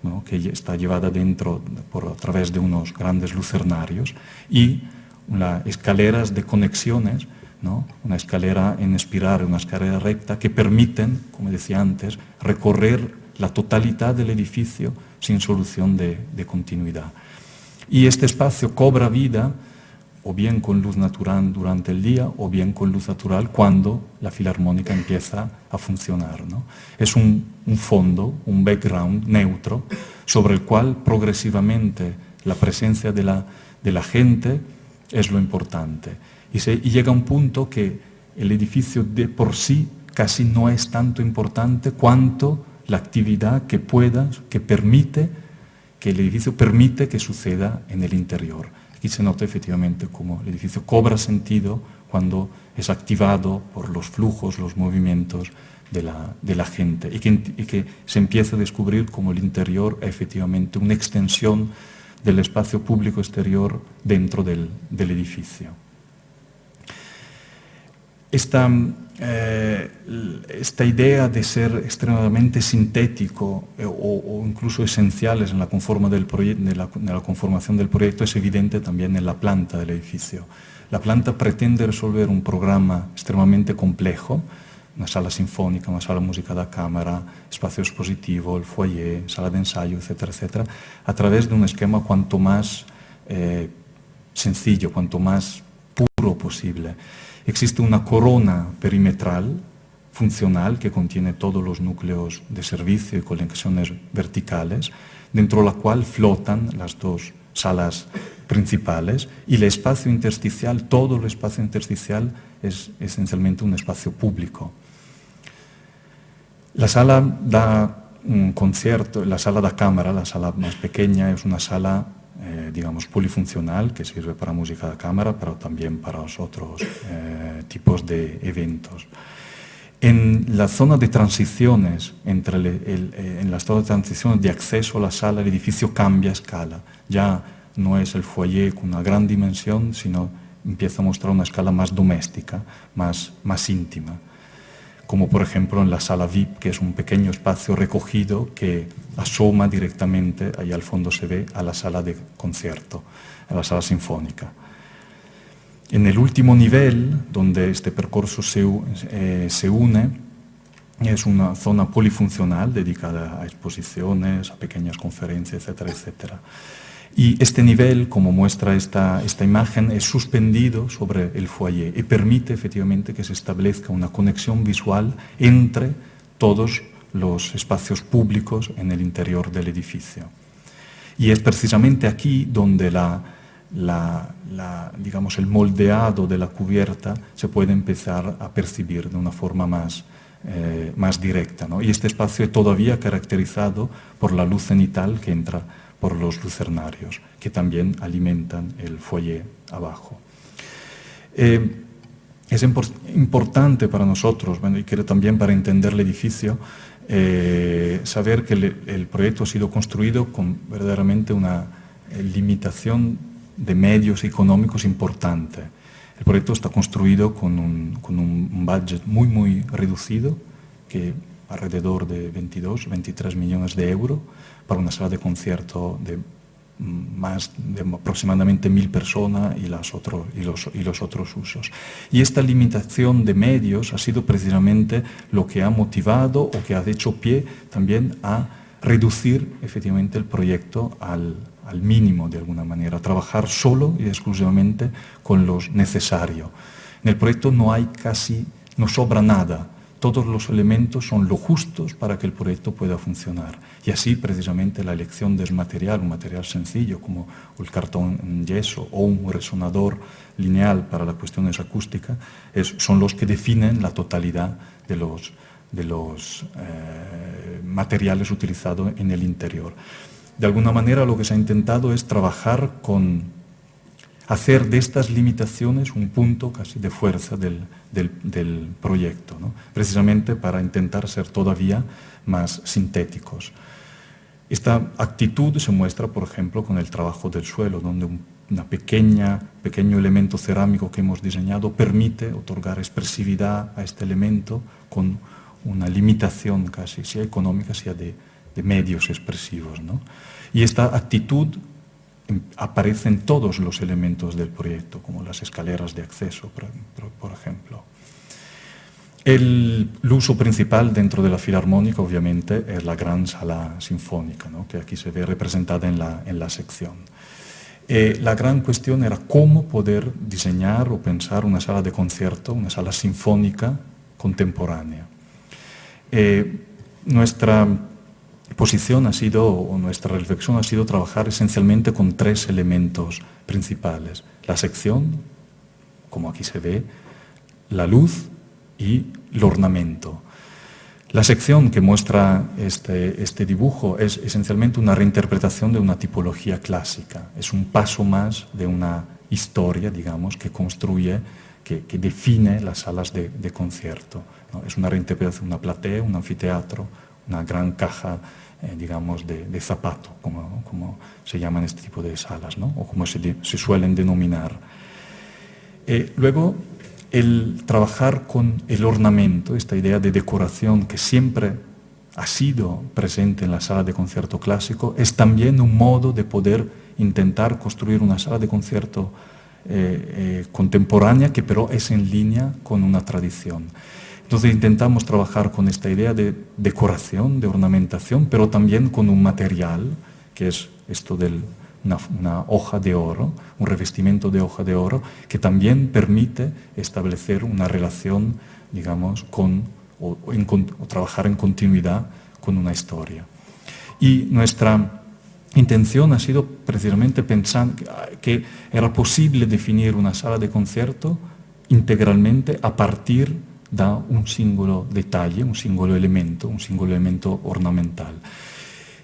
¿no?, que está llevada dentro a través de unos grandes lucernarios, y las escaleras de conexiones, ¿no?, una escalera en espiral, una escalera recta, que permiten, como decía antes, recorrer la totalidad del edificio sin solución de continuidad. Y este espacio cobra vida o bien con luz natural durante el día o bien con luz natural cuando la filarmónica empieza a funcionar, ¿no? Es un fondo, un background neutro sobre el cual progresivamente la presencia de la gente es lo importante. Y llega un punto que el edificio de por sí casi no es tanto importante cuanto la actividad que el edificio permite que suceda en el interior. Aquí se nota efectivamente cómo el edificio cobra sentido cuando es activado por los flujos, los movimientos de la gente, y que se empieza a descubrir cómo el interior es efectivamente una extensión del espacio público exterior dentro del edificio. Esta idea de ser extremadamente sintético o incluso esenciales en la conformación del proyecto es evidente también en la planta del edificio. La planta pretende resolver un programa extremadamente complejo, una sala sinfónica, una sala de música de cámara, espacio expositivo, el foyer, sala de ensayo, etcétera, etcétera, a través de un esquema cuanto más sencillo, cuanto más puro posible. Existe una corona perimetral funcional que contiene todos los núcleos de servicio y conexiones verticales, dentro de la cual flotan las 2 salas principales, y el espacio intersticial, todo el espacio intersticial es esencialmente un espacio público. La sala da un concierto, la sala de cámara, la sala más pequeña, es una sala digamos polifuncional que sirve para música de cámara, pero también para los otros tipos de eventos. En la zona de transiciones, en la zona de transiciones de acceso a la sala, el edificio cambia escala. Ya no es el foyer con una gran dimensión, sino empieza a mostrar una escala más doméstica, más íntima. Como por ejemplo en la sala VIP, que es un pequeño espacio recogido que asoma directamente, ahí al fondo se ve, a la sala de concierto, a la sala sinfónica. En el último nivel, donde este percurso se une, es una zona polifuncional dedicada a exposiciones, a pequeñas conferencias, etcétera, etcétera. Y este nivel, como muestra esta imagen, es suspendido sobre el foyer y permite efectivamente que se establezca una conexión visual entre todos los espacios públicos en el interior del edificio. Y es precisamente aquí donde digamos, el moldeado de la cubierta se puede empezar a percibir de una forma más directa, ¿no? Y este espacio es todavía caracterizado por la luz cenital que entra por los lucernarios, que también alimentan el foyer abajo. es importante para nosotros, bueno, y creo también para entender el edificio, saber que el proyecto ha sido construido con verdaderamente una limitación de medios económicos importante. El proyecto está construido con un budget muy reducido, que alrededor de 23 millones de euros, para una sala de concierto de aproximadamente 1.000 personas y los otros usos. Y esta limitación de medios ha sido precisamente lo que ha motivado o que ha hecho pie también a reducir efectivamente el proyecto al mínimo de alguna manera, trabajar solo y exclusivamente con lo necesario. En el proyecto no sobra nada. Todos los elementos son lo justos para que el proyecto pueda funcionar. Y así, precisamente, la elección de un material sencillo como el cartón en yeso o un resonador lineal para las cuestiones acústicas, son los que definen la totalidad de los materiales utilizados en el interior. De alguna manera, lo que se ha intentado es trabajar hacer de estas limitaciones un punto casi de fuerza del proyecto, ¿no? Precisamente para intentar ser todavía más sintéticos. Esta actitud se muestra, por ejemplo, con el trabajo del suelo, donde un pequeño elemento cerámico que hemos diseñado permite otorgar expresividad a este elemento con una limitación casi, sea económica, sea de medios expresivos, ¿no? Y esta actitud aparece en todos los elementos del proyecto, como las escaleras de acceso, por ejemplo. El uso principal dentro de la Filarmónica, obviamente, es la gran sala sinfónica, ¿no? Que aquí se ve representada en la sección. La gran cuestión era cómo poder diseñar o pensar una sala de concierto, una sala sinfónica contemporánea. Nuestra posición nuestra reflexión ha sido trabajar esencialmente con 3 elementos principales: la sección, como aquí se ve, la luz y el ornamento. La sección que muestra este dibujo es esencialmente una reinterpretación de una tipología clásica. Es un paso más de una historia, digamos, que construye, que define las salas de concierto, ¿no? Es una reinterpretación, una platea, un anfiteatro, una gran caja, digamos, de zapato, como se llaman este tipo de salas, ¿no? O como se suelen denominar. Luego, el trabajar con el ornamento, esta idea de decoración que siempre ha sido presente en la sala de concierto clásico, es también un modo de poder intentar construir una sala de concierto contemporánea que pero es en línea con una tradición. Entonces intentamos trabajar con esta idea de decoración, de ornamentación, pero también con un material, que es esto de una hoja de oro, un revestimiento de hoja de oro, que también permite establecer una relación, digamos, o trabajar en continuidad con una historia. Y nuestra intención ha sido precisamente pensar que era posible definir una sala de concierto integralmente a partir de un singolo detalle, un singolo elemento ornamental.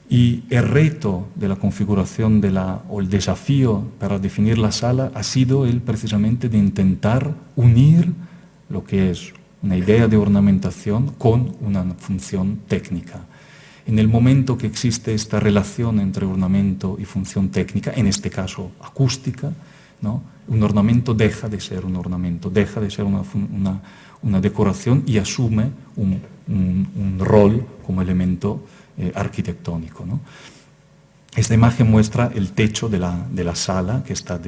Y el reto de la configuración o el desafío para definir la sala ha sido precisamente de intentar unir lo que es una idea de ornamentación con una función técnica. En el momento que existe esta relación entre ornamento y función técnica, en este caso acústica, ¿no? Un ornamento deja de ser un ornamento, deja de ser una decoración y asume un rol como elemento arquitectónico, ¿no? Esta imagen muestra el techo de la sala, que está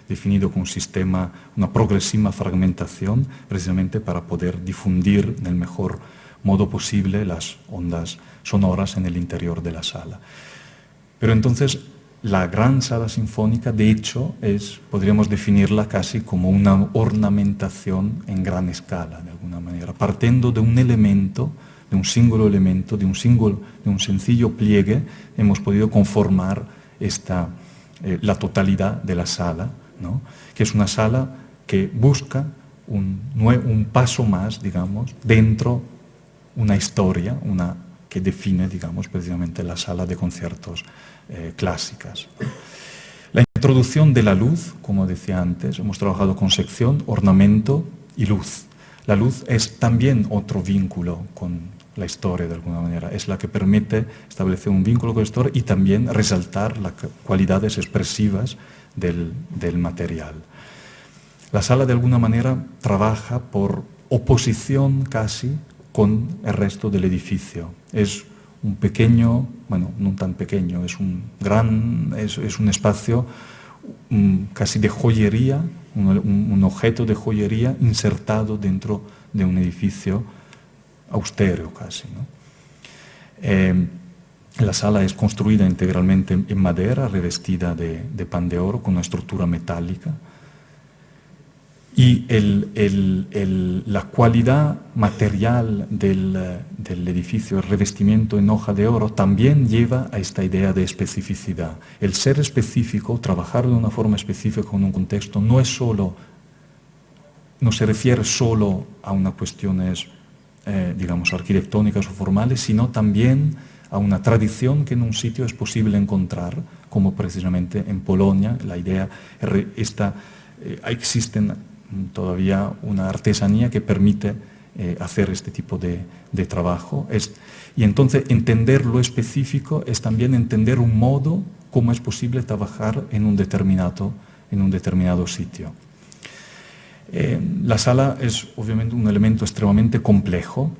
definido con un sistema, una progresiva fragmentación, precisamente para poder difundir en el mejor modo posible las ondas sonoras en el interior de la sala. Pero entonces, la gran sala sinfónica, de hecho, podríamos definirla casi como una ornamentación en gran escala, de alguna manera, partiendo de un elemento, de un singolo elemento, de un sencillo pliegue, hemos podido conformar la totalidad de la sala, ¿no? Que es una sala que busca un paso más, digamos, dentro una historia, que define, digamos, precisamente la sala de conciertos clásicas. La introducción de la luz, como decía antes, hemos trabajado con sección, ornamento y luz. La luz es también otro vínculo con la historia, de alguna manera. Es la que permite establecer un vínculo con la historia y también resaltar las cualidades expresivas del material. La sala, de alguna manera, trabaja por oposición casi con el resto del edificio. Es un pequeño, bueno, no tan pequeño, es un espacio casi de joyería, un objeto de joyería insertado dentro de un edificio austero casi, ¿no? La sala es construida integralmente en madera, revestida de pan de oro con una estructura metálica. Y la cualidad material del edificio, el revestimiento en hoja de oro, también lleva a esta idea de especificidad. El ser específico, trabajar de una forma específica con un contexto, no se refiere solo a unas cuestiones, digamos, arquitectónicas o formales, sino también a una tradición que en un sitio es posible encontrar, como precisamente en Polonia. La idea existen todavía una artesanía que permite hacer este tipo de trabajo. Y entonces entender lo específico es también entender un modo cómo es posible trabajar en un determinado sitio. La sala es obviamente un elemento extremadamente complejo,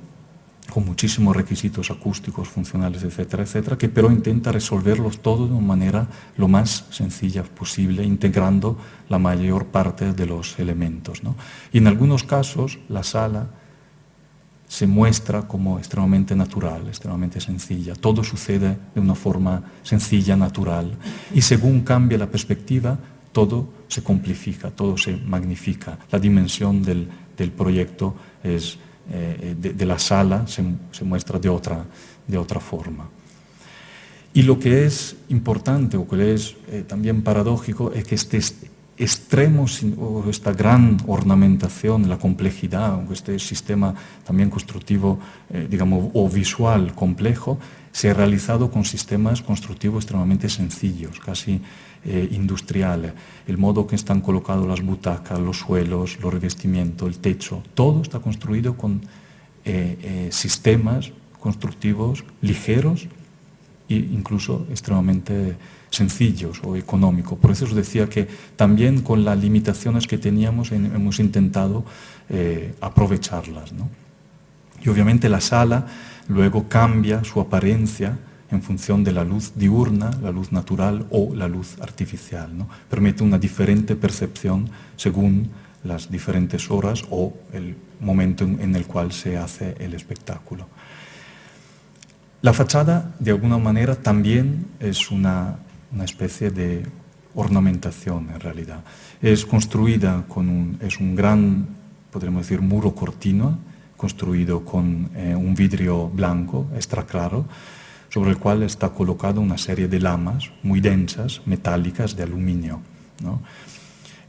con muchísimos requisitos acústicos, funcionales, etcétera, etcétera, que pero intenta resolverlos todos de una manera lo más sencilla posible, integrando la mayor parte de los elementos, ¿no? Y en algunos casos la sala se muestra como extremadamente natural, extremadamente sencilla. Todo sucede de una forma sencilla, natural, y según cambia la perspectiva, todo se complifica, todo se magnifica. La dimensión del proyecto de la sala se muestra de otra forma. Y lo que es importante, o que es también paradójico, es que este extremo, o esta gran ornamentación, la complejidad, o este sistema también constructivo, digamos, o visual complejo, se ha realizado con sistemas constructivos extremadamente sencillos, casi industriales. El modo que están colocadas las butacas, los suelos, los revestimientos, el techo, todo está construido con sistemas constructivos ligeros e incluso extremadamente sencillos o económicos. Por eso os decía que también con las limitaciones que teníamos hemos intentado aprovecharlas, ¿no? Y obviamente la sala luego cambia su apariencia en función de la luz diurna, la luz natural o la luz artificial, ¿no? Permite una diferente percepción según las diferentes horas o el momento en el cual se hace el espectáculo. La fachada, de alguna manera, también es una especie de ornamentación, en realidad. Es construida es un gran, podríamos decir, muro cortino, construido con un vidrio blanco, extra claro, sobre el cual está colocada una serie de lamas muy densas, metálicas, de aluminio, ¿no?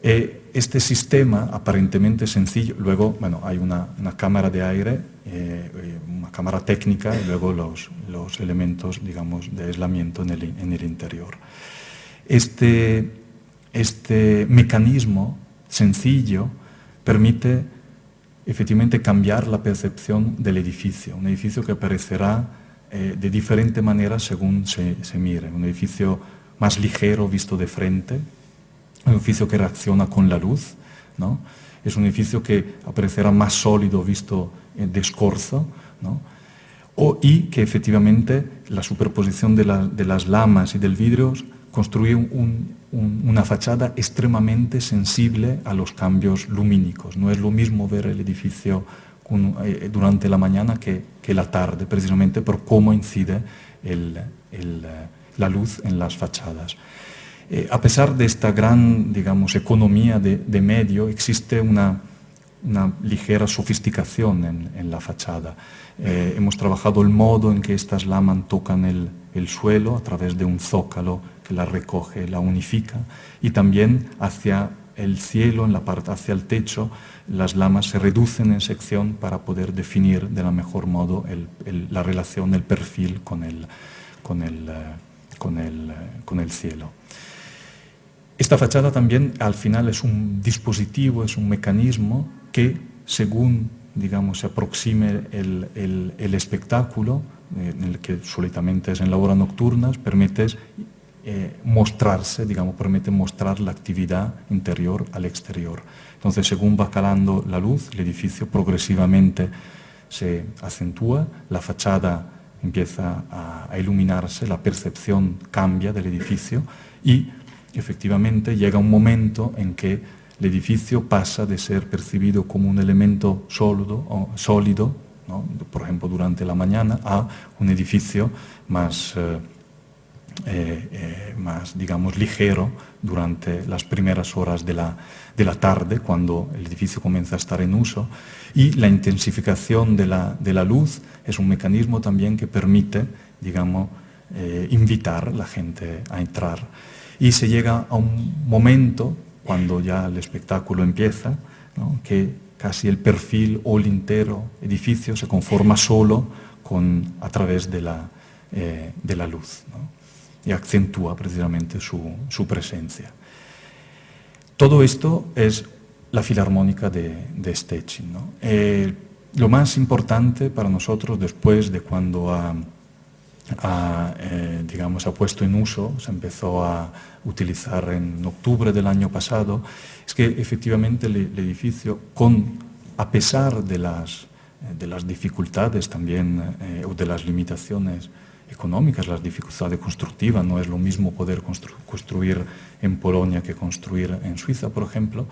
Este sistema, aparentemente sencillo, luego, bueno, hay una cámara de aire, una cámara técnica y luego los elementos, digamos, de aislamiento en el interior. Este mecanismo sencillo permite efectivamente cambiar la percepción del edificio, un edificio que aparecerá de diferente manera según se mire, un edificio más ligero visto de frente, un edificio que reacciona con la luz, ¿no? Es un edificio que aparecerá más sólido visto de escorzo, ¿no? Y que efectivamente la superposición de las lamas y del vidrio construye una fachada extremadamente sensible a los cambios lumínicos. No es lo mismo ver el edificio durante la mañana que la tarde, precisamente por cómo incide la luz en las fachadas. A pesar de esta gran, digamos, economía de medio, existe una ligera sofisticación en la fachada. Hemos trabajado el modo en que estas lamas tocan el suelo a través de un zócalo que la recoge, la unifica, y también hacia el cielo, hacia el techo, las lamas se reducen en sección para poder definir de la mejor modo la relación, el perfil con el cielo. Esta fachada también al final es un dispositivo, es un mecanismo que según, digamos, se aproxime el espectáculo, en el que solitamente es en la hora nocturna, permite mostrarse, digamos, permite mostrar la actividad interior al exterior. Entonces, según va calando la luz, el edificio progresivamente se acentúa, la fachada empieza a iluminarse, la percepción cambia del edificio y efectivamente llega un momento en que el edificio pasa de ser percibido como un elemento sólido, ¿no? Por ejemplo, durante la mañana, a un edificio más digamos, ligero durante las primeras horas de la tarde, cuando el edificio comienza a estar en uso. Y la intensificación de la luz es un mecanismo también que permite, digamos, invitar a la gente a entrar. Y se llega a un momento, cuando ya el espectáculo empieza, ¿no?, que casi el perfil o el entero edificio se conforma solo a través de la luz, ¿no?, y acentúa precisamente su presencia. Todo esto es la Filarmónica de Szczecin, ¿no? Lo más importante para nosotros, después de cuando digamos, ha puesto en uso, se empezó a utilizar en octubre del año pasado, es que efectivamente el edificio, a pesar de las dificultades también o de las limitaciones económicas, las dificultades constructivas, no es lo mismo poder construir en Polonia que construir en Suiza, por ejemplo,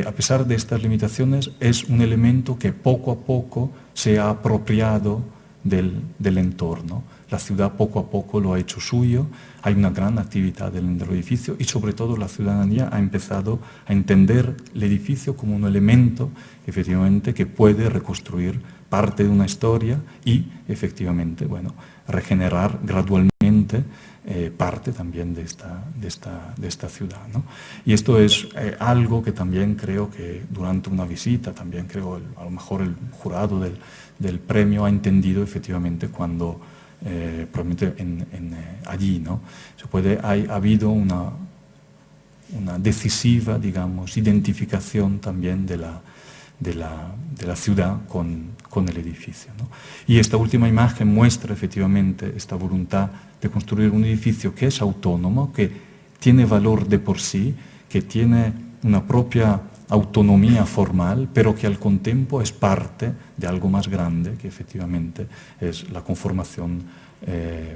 a pesar de estas limitaciones, es un elemento que poco a poco se ha apropiado del entorno. La ciudad poco a poco lo ha hecho suyo, hay una gran actividad dentro del edificio y sobre todo la ciudadanía ha empezado a entender el edificio como un elemento efectivamente que puede reconstruir parte de una historia y efectivamente, bueno, regenerar gradualmente parte también de esta ciudad, ¿no? Y esto es algo que también creo que durante una visita, también creo a lo mejor el jurado del premio ha entendido efectivamente cuando probablemente allí, ¿no? Ha habido una decisiva, digamos, identificación también de la ciudad con el edificio, ¿no? Y esta última imagen muestra efectivamente esta voluntad de construir un edificio que es autónomo, que tiene valor de por sí, que tiene una propia autonomía formal, pero que al contempo es parte de algo más grande, que efectivamente es la conformación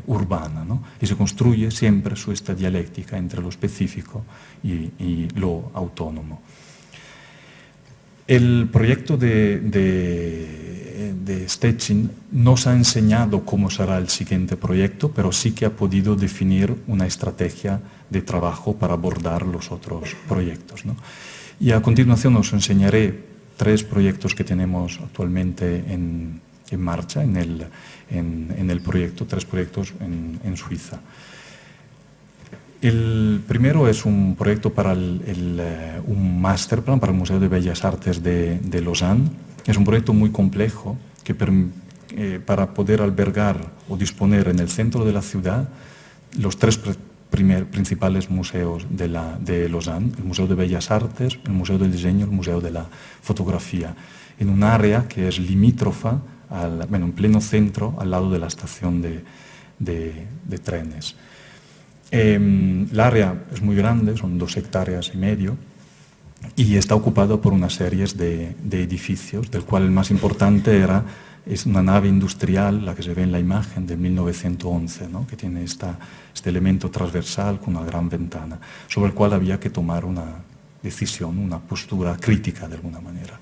urbana, ¿no? Y se construye siempre su esta dialéctica entre lo específico y lo autónomo. El proyecto de Szczecin nos ha enseñado cómo será el siguiente proyecto, pero sí que ha podido definir una estrategia de trabajo para abordar los otros proyectos, ¿no? Y a continuación os enseñaré 3 proyectos que tenemos actualmente en marcha en el proyecto, 3 proyectos en Suiza. El primero es un proyecto para un masterplan para el Museo de Bellas Artes de Lausanne. Es un proyecto muy complejo que para poder albergar o disponer en el centro de la ciudad los 3 principales museos de Lausanne, el Museo de Bellas Artes, el Museo del Diseño, el Museo de la Fotografía, en un área que es limítrofa, en pleno centro, al lado de la estación de trenes. El área es muy grande, son 2,5 hectáreas, y está ocupado por una serie de edificios, del cual el más importante es una nave industrial, la que se ve en la imagen, de 1911, ¿no?, que tiene este elemento transversal con una gran ventana, sobre el cual había que tomar una decisión, una postura crítica de alguna manera.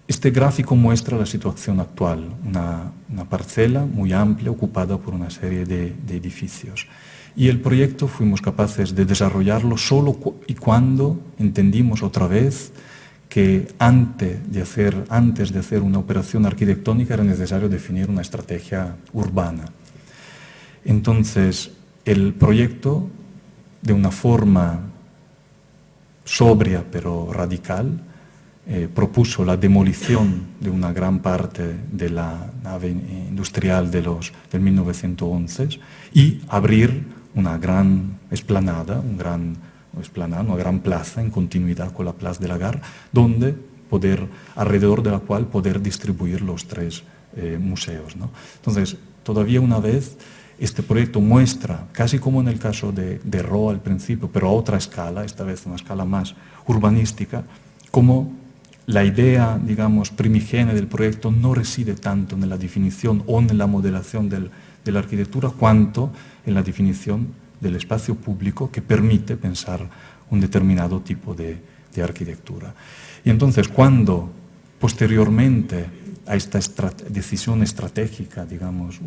Este gráfico muestra la situación actual, una parcela muy amplia ocupada por una serie de edificios. Y el proyecto fuimos capaces de desarrollarlo solo y cuando entendimos otra vez que antes de hacer una operación arquitectónica era necesario definir una estrategia urbana. Entonces, el proyecto, de una forma sobria pero radical, propuso la demolición de una gran parte de la nave industrial del 1911 y abrir una gran explanada, un gran esplanada, una gran plaza en continuidad con la Place de la Gare, donde alrededor de la cual poder distribuir los 3 museos, ¿no? Entonces, todavía una vez, este proyecto muestra, casi como en el caso de Rho al principio, pero a otra escala, esta vez una escala más urbanística, como la idea, digamos, primigenia del proyecto no reside tanto en la definición o en la modelación de la arquitectura, cuanto en la definición del espacio público que permite pensar un determinado tipo de arquitectura. Y entonces, cuando posteriormente a esta decisión estratégica, digamos,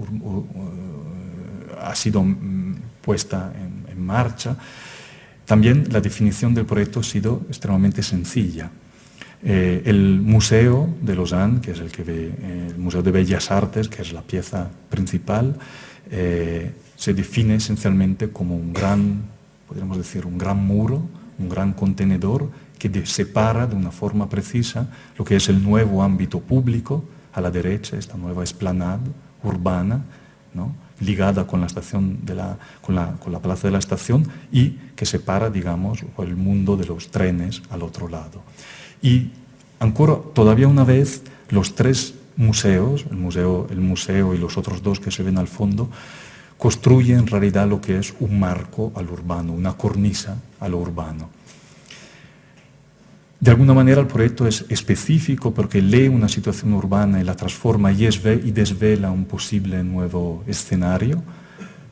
ha sido puesta en marcha, también la definición del proyecto ha sido extremadamente sencilla. El Museo de Lausanne, que es el Museo de Bellas Artes, que es la pieza principal, se define esencialmente como un gran, podríamos decir, un gran muro, un gran contenedor que separa de una forma precisa lo que es el nuevo ámbito público, a la derecha, esta nueva esplanada urbana, ¿no?, ligada con la estación con la plaza de la estación, y que separa, digamos, el mundo de los trenes al otro lado. Y todavía una vez, los 3 museos, el museo y los otros 2 que se ven al fondo, construyen en realidad lo que es un marco al urbano, una cornisa a lo urbano. De alguna manera el proyecto es específico porque lee una situación urbana y la transforma y desvela un posible nuevo escenario,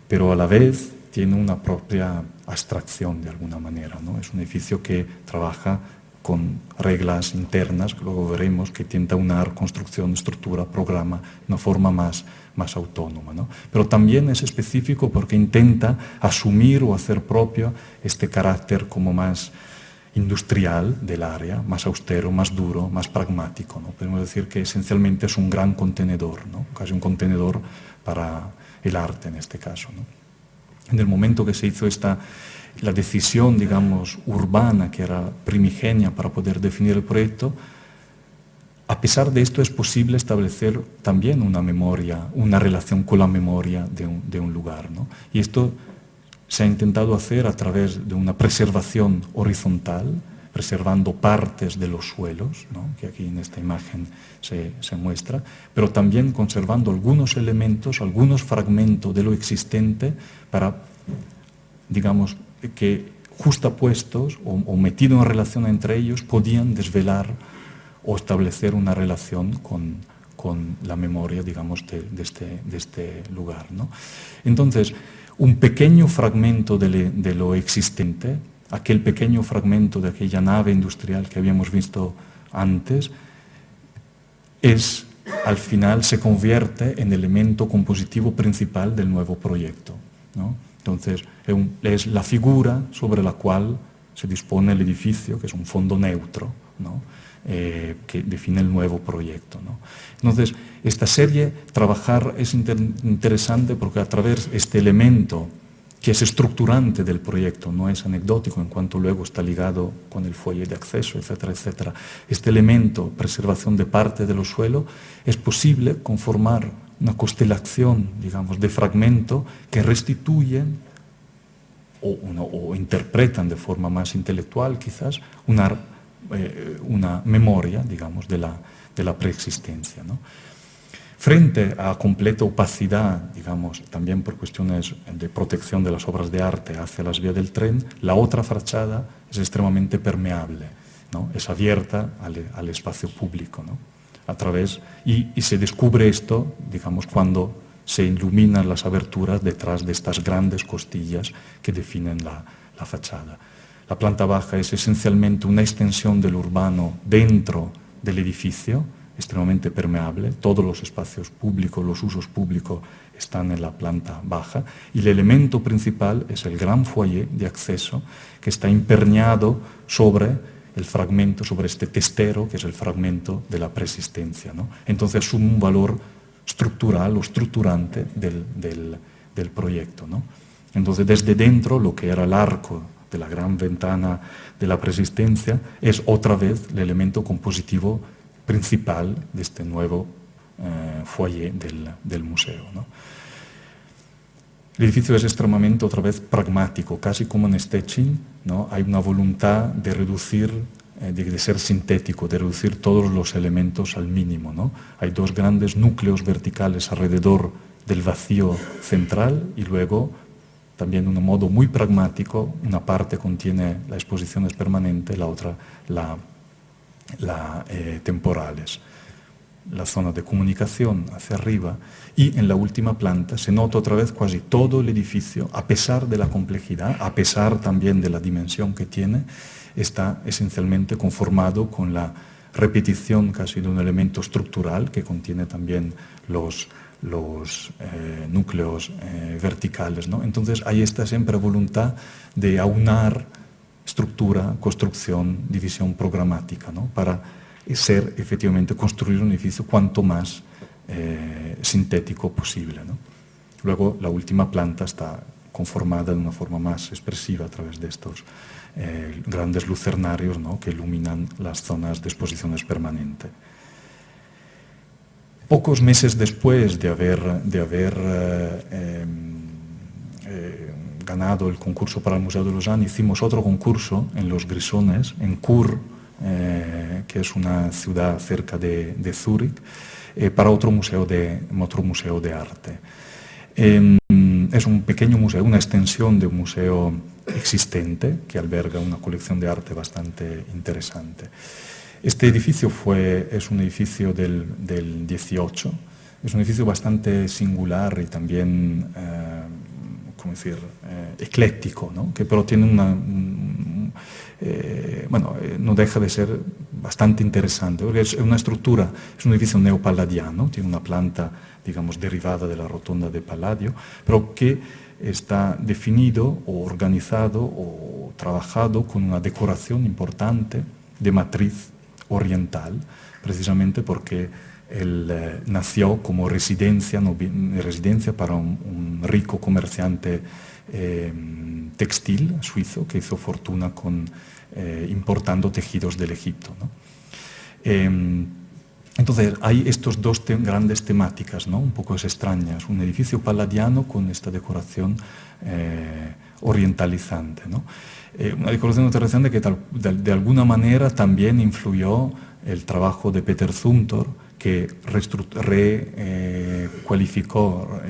pero a la vez tiene una propia abstracción de alguna manera, ¿no? Es un edificio que trabaja con reglas internas, que luego veremos, que intenta unar construcción, estructura, programa, de una forma más autónoma, ¿no? Pero también es específico porque intenta asumir o hacer propio este carácter como más industrial del área, más austero, más duro, más pragmático, ¿no? Podemos decir que esencialmente es un gran contenedor, ¿no? Casi un contenedor para el arte en este caso, ¿no? En el momento que se hizo la decisión, digamos, urbana, que era primigenia para poder definir el proyecto, a pesar de esto es posible establecer también una memoria, una relación con la memoria de un lugar, ¿no? Y esto se ha intentado hacer a través de una preservación horizontal, preservando partes de los suelos, ¿no?, que aquí en esta imagen se muestra, pero también conservando algunos elementos, algunos fragmentos de lo existente para, digamos, que justapuestos o metidos en relación entre ellos podían desvelar o establecer una relación con la memoria, digamos, de este lugar, ¿no? Entonces, un pequeño fragmento de lo existente, aquel pequeño fragmento de aquella nave industrial que habíamos visto antes, al final se convierte en elemento compositivo principal del nuevo proyecto, ¿no? Entonces, es la figura sobre la cual se dispone el edificio, que es un fondo neutro, ¿no?, que define el nuevo proyecto, ¿no? Entonces, esta serie, trabajar es interesante porque a través de este elemento que es estructurante del proyecto, no es anecdótico en cuanto luego está ligado con el foyer de acceso, etcétera, etcétera, este elemento, preservación de parte de los suelos, es posible conformar una constelación, digamos, de fragmentos que restituyen o interpretan de forma más intelectual quizás una memoria, digamos, de la preexistencia, ¿no? Frente a completa opacidad, digamos, también por cuestiones de protección de las obras de arte hacia las vías del tren, la otra fachada es extremadamente permeable, ¿no? Es abierta al espacio público, ¿no? Y se descubre esto, digamos, cuando se iluminan las aberturas detrás de estas grandes costillas que definen la fachada. La planta baja es esencialmente una extensión del urbano dentro del edificio, extremadamente permeable. Todos los espacios públicos, los usos públicos están en la planta baja. Y el elemento principal es el gran foyer de acceso que está impermeado sobre el fragmento, sobre este testero, que es el fragmento de la preexistencia, ¿no? Entonces asume un valor estructural o estructurante del proyecto, ¿no? Entonces, desde dentro, lo que era el arco de la gran ventana de la preexistencia es otra vez el elemento compositivo principal de este nuevo foyer del museo, ¿no? El edificio es extremadamente, otra vez, pragmático, casi como en Stettin, ¿no? Hay una voluntad de reducir, de ser sintético, de reducir todos los elementos al mínimo, ¿no? Hay dos grandes núcleos verticales alrededor del vacío central y luego, también de un modo muy pragmático, una parte contiene las exposiciones permanentes, la otra temporales. La zona de comunicación hacia arriba y en la última planta se nota otra vez casi todo el edificio, a pesar de la complejidad, a pesar también de la dimensión que tiene, está esencialmente conformado con la repetición casi de un elemento estructural que contiene también los núcleos verticales, ¿no? Entonces hay esta siempre voluntad de aunar estructura, construcción, división programática, ¿no? Para ser efectivamente construir un edificio cuanto más sintético posible, ¿no? Luego la última planta está conformada de una forma más expresiva a través de estos grandes lucernarios, ¿no? Que iluminan las zonas de exposiciones permanentes. Pocos meses después de haber ganado el concurso para el Museo de Lausanne, hicimos otro concurso en Los Grisones, en Chur, que es una ciudad cerca de Zúrich, para otro museo de arte. Es un pequeño museo, una extensión de un museo existente que alberga una colección de arte bastante interesante. Este edificio es un edificio del 18, es un edificio bastante singular y también, ¿cómo decir?, ecléctico, ¿no? Que pero tiene no deja de ser bastante interesante, porque es una estructura, es un edificio neopalladiano, tiene una planta, digamos, derivada de la rotonda de Palladio, pero que está definido o organizado o trabajado con una decoración importante de matriz oriental, precisamente porque él nació como residencia para un rico comerciante textil suizo que hizo fortuna importando tejidos del Egipto, ¿no? Entonces hay estos dos grandes temáticas, ¿no? Un poco extrañas, un edificio palladiano con esta decoración orientalizante, ¿no? Una decoración orientalizante que de alguna manera también influyó el trabajo de Peter Zumthor, que recualificó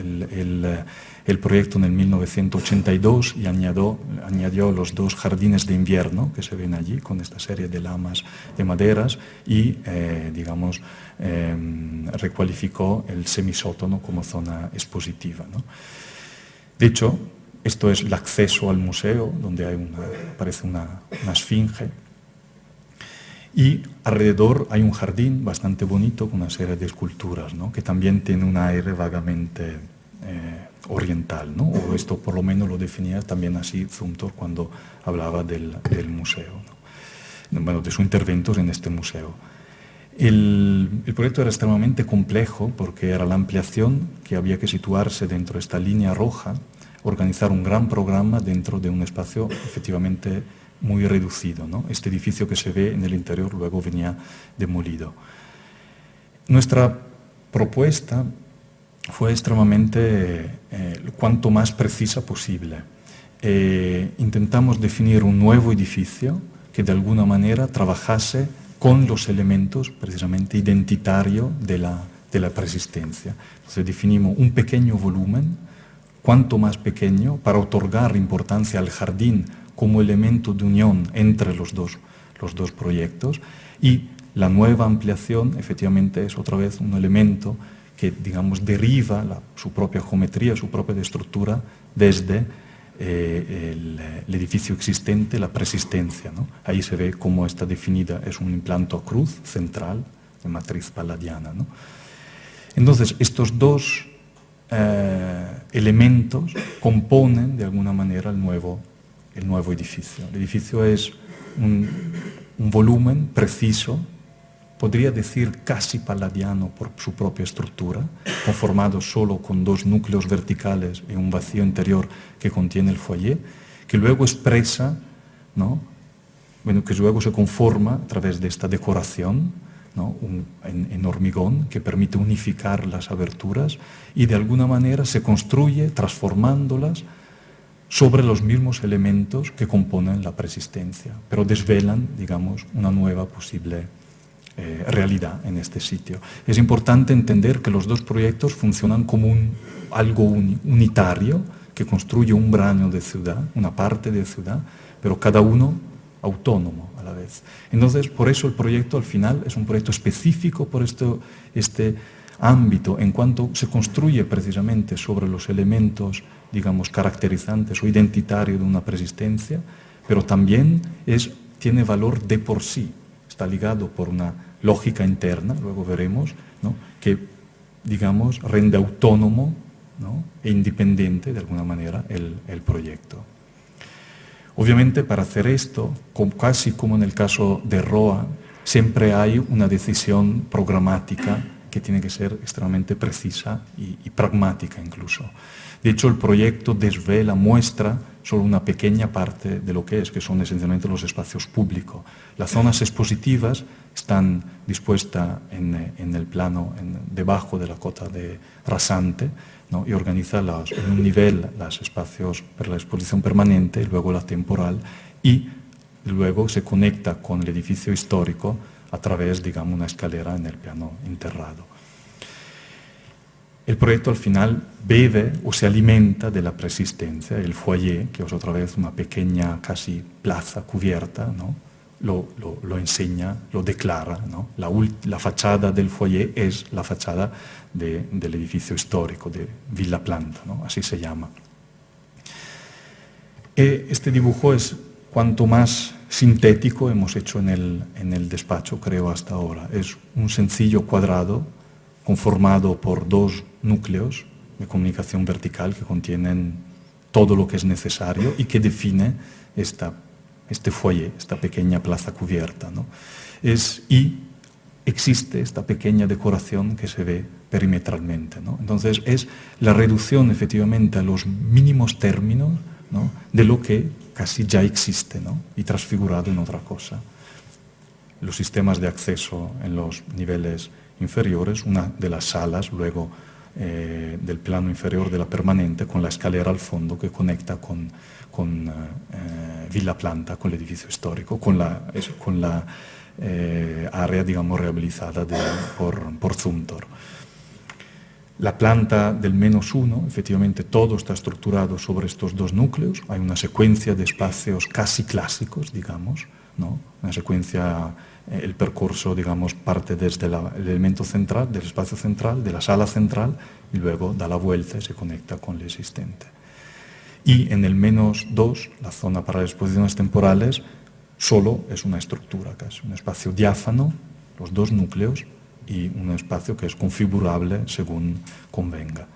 el proyecto en el 1982 y añadió los dos jardines de invierno que se ven allí con esta serie de lamas de maderas y, recualificó el semisótano como zona expositiva, ¿no? De hecho, esto es el acceso al museo, donde parece una esfinge. Y alrededor hay un jardín bastante bonito con una serie de esculturas, ¿no? Que también tiene un aire vagamente oriental, ¿no? O esto por lo menos lo definía también así Zumthor cuando hablaba del museo, ¿no? Bueno, de sus interventos en este museo. El proyecto era extremadamente complejo porque era la ampliación que había que situarse dentro de esta línea roja, organizar un gran programa dentro de un espacio efectivamente muy reducido, ¿no? Este edificio que se ve en el interior luego venía demolido. Nuestra propuesta fue extremadamente cuanto más precisa posible. Intentamos definir un nuevo edificio que de alguna manera trabajase con los elementos precisamente identitarios de la preexistencia. Entonces definimos un pequeño volumen, cuanto más pequeño, para otorgar importancia al jardín como elemento de unión entre los dos proyectos, y la nueva ampliación efectivamente es otra vez un elemento que, digamos, deriva su propia geometría, su propia estructura desde el edificio existente, la preexistencia, ¿no? Ahí se ve cómo está definida, es un implanto a cruz central de matriz palladiana, ¿no? Entonces, estos dos elementos componen de alguna manera el nuevo edificio. El edificio es un volumen preciso, podría decir casi palladiano por su propia estructura, conformado solo con dos núcleos verticales y un vacío interior que contiene el foyer, que luego expresa, ¿no? Bueno, que luego se conforma a través de esta decoración ¿no? En hormigón que permite unificar las aberturas y de alguna manera se construye transformándolas sobre los mismos elementos que componen la preexistencia, pero desvelan, digamos, una nueva posible realidad en este sitio. Es importante entender que los dos proyectos funcionan como algo unitario que construye un braño de ciudad, una parte de ciudad, pero cada uno autónomo a la vez. Entonces, por eso el proyecto al final es un proyecto específico por este ámbito, en cuanto se construye precisamente sobre los elementos, digamos, caracterizantes o identitarios de una preexistencia, pero también tiene valor de por sí, está ligado por una lógica interna, luego veremos, ¿no? Que, digamos, rende autónomo, ¿no? E independiente, de alguna manera, el proyecto. Obviamente, para hacer esto, casi como en el caso de ROA, siempre hay una decisión programática que tiene que ser extremadamente precisa y pragmática incluso. De hecho, el proyecto desvela, muestra solo una pequeña parte de lo que son esencialmente los espacios públicos. Las zonas expositivas están dispuestas en el plano, debajo de la cota de rasante, ¿no? Y organiza en un nivel los espacios para la exposición permanente, y luego la temporal, y luego se conecta con el edificio histórico a través, digamos, una escalera en el plano enterrado. El proyecto al final bebe o se alimenta de la preexistencia. El foyer, que es otra vez una pequeña casi plaza cubierta, ¿no? lo enseña, lo declara, ¿no? La fachada del foyer es la fachada del edificio histórico de Villa Planta, ¿no? Así se llama. Este dibujo es cuanto más sintético hemos hecho en el despacho, creo, hasta ahora. Es un sencillo cuadrado conformado por dos núcleos de comunicación vertical que contienen todo lo que es necesario y que define este foyer, esta pequeña plaza cubierta, ¿no? Y existe esta pequeña decoración que se ve perimetralmente, ¿no? Entonces es la reducción efectivamente a los mínimos términos, ¿no? De lo que casi ya existe, ¿no? Y transfigurado en otra cosa. Los sistemas de acceso en los niveles inferiores, una de las salas, luego del plano inferior de la permanente, con la escalera al fondo que conecta con Villa Planta, con el edificio histórico, con la área, digamos, rehabilitada por Zumthor. La planta del -1, efectivamente todo está estructurado sobre estos dos núcleos, hay una secuencia de espacios casi clásicos, digamos, ¿no? Una secuencia, el percurso, digamos, parte desde el elemento central, del espacio central, de la sala central, y luego da la vuelta y se conecta con el existente. Y en el -2, la zona para las exposiciones temporales, solo es una estructura, casi un espacio diáfano, los dos núcleos, y un espacio que es configurable según convenga.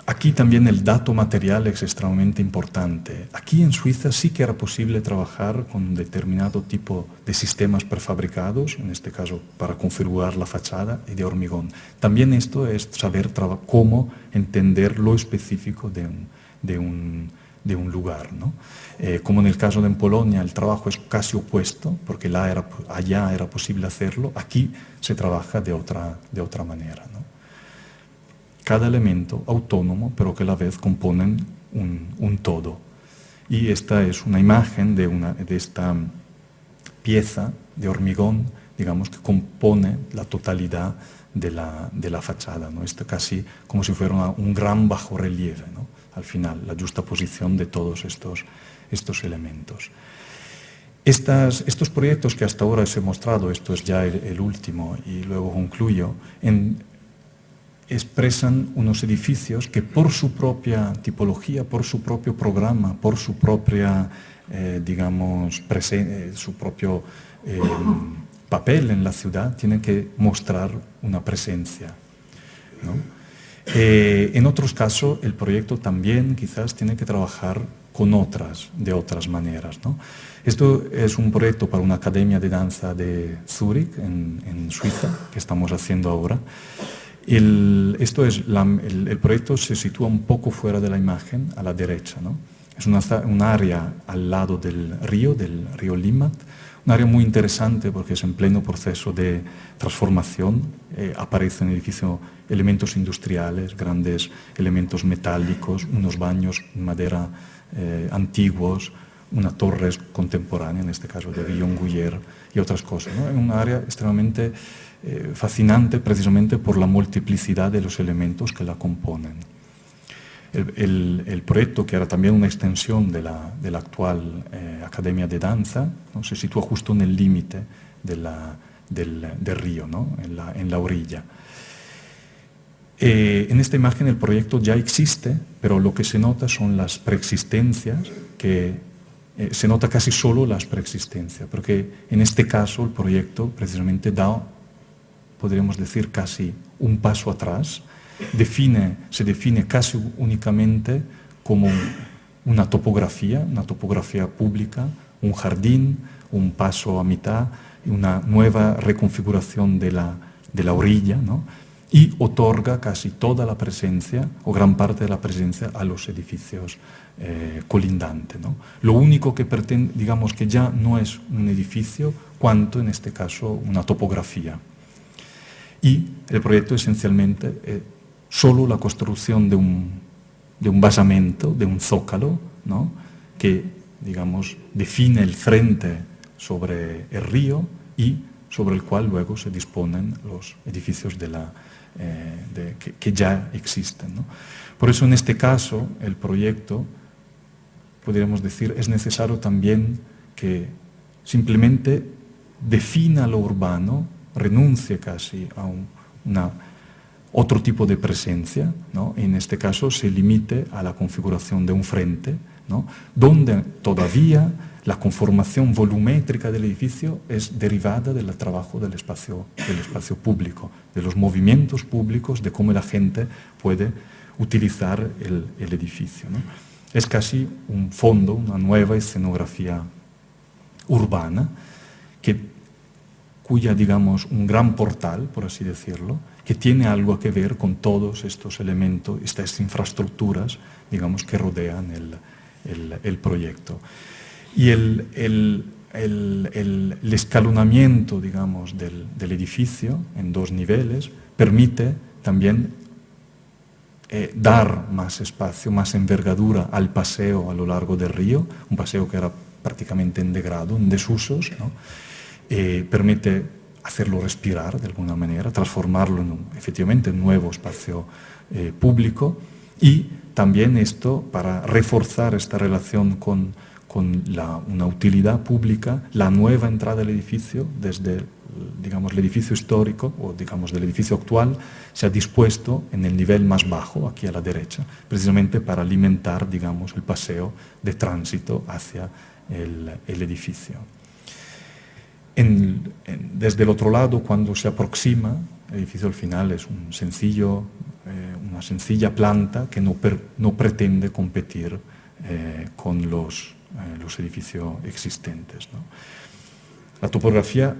Aquí también el dato material es extremadamente importante. Aquí en Suiza sí que era posible trabajar con un determinado tipo de sistemas prefabricados, en este caso para configurar la fachada, y de hormigón. También esto es saber cómo entender lo específico de un lugar, ¿no? Como en el caso de Polonia, el trabajo es casi opuesto, porque allá era posible hacerlo, aquí se trabaja de otra manera, ¿no? Cada elemento autónomo, pero que a la vez componen un todo. Y esta es una imagen de esta pieza de hormigón, digamos, que compone la totalidad de la fachada, ¿no? Esto casi como si fuera un gran bajorrelieve, ¿no? Al final, la justaposición de todos estos elementos. Estos proyectos que hasta ahora os he mostrado, esto es ya el último y luego concluyo, expresan unos edificios que por su propia tipología, por su propio programa, por su propia, digamos, su propio papel en la ciudad, tienen que mostrar una presencia, ¿no? En otros casos, el proyecto también quizás tiene que trabajar de otras maneras, ¿no? Esto es un proyecto para una academia de danza de Zúrich, en Suiza, que estamos haciendo ahora. El proyecto se sitúa un poco fuera de la imagen, a la derecha, ¿no? es un área al lado del río Limmat, un área muy interesante porque es en pleno proceso de transformación. Aparecen en el edificio elementos industriales, grandes elementos metálicos, unos baños en madera antiguos, una torre contemporánea, en este caso de Guillaume Guyère, y otras cosas, ¿no? Es un área extremadamente fascinante precisamente por la multiplicidad de los elementos que la componen. El proyecto, que era también una extensión de la actual Academia de Danza, ¿no?, se sitúa justo en el límite del río, ¿no?, en la orilla. En esta imagen el proyecto ya existe, pero lo que se nota son las preexistencias, que se nota casi solo las preexistencias, porque en este caso el proyecto precisamente da, podríamos decir, casi un paso atrás. Se define casi únicamente como una topografía pública, un jardín, un paso a mitad, una nueva reconfiguración de la orilla, ¿no?, y otorga casi toda la presencia o gran parte de la presencia a los edificios colindantes, ¿no? Lo único que pretende, digamos, que ya no es un edificio, cuanto en este caso una topografía. Y el proyecto esencialmente solo la construcción de un basamento, de un zócalo, ¿no?, que, digamos, define el frente sobre el río y sobre el cual luego se disponen los edificios que ya existen, ¿no? Por eso en este caso el proyecto, podríamos decir, es necesario también que simplemente defina lo urbano, renuncie casi a otro tipo de presencia, ¿no? En este caso se limite a la configuración de un frente, ¿no?, donde todavía la conformación volumétrica del edificio es derivada del trabajo del espacio público, de los movimientos públicos, de cómo la gente puede utilizar el edificio, ¿no? Es casi un fondo, una nueva escenografía urbana, cuya, digamos, un gran portal, por así decirlo, que tiene algo que ver con todos estos elementos, estas infraestructuras, digamos, que rodean el proyecto. Y el escalonamiento, digamos, del edificio en dos niveles permite también dar más espacio, más envergadura al paseo a lo largo del río, un paseo que era prácticamente en degrado, en desusos, ¿no? Permite hacerlo respirar de alguna manera, transformarlo efectivamente en un nuevo espacio público, y también esto para reforzar esta relación con una utilidad pública, la nueva entrada del edificio desde, digamos, el edificio histórico o, digamos, del edificio actual se ha dispuesto en el nivel más bajo, aquí a la derecha, precisamente para alimentar, digamos, el paseo de tránsito hacia el edificio. Desde el otro lado, cuando se aproxima, el edificio al final es una sencilla planta que no pretende competir con los edificios existentes, ¿no? La topografía,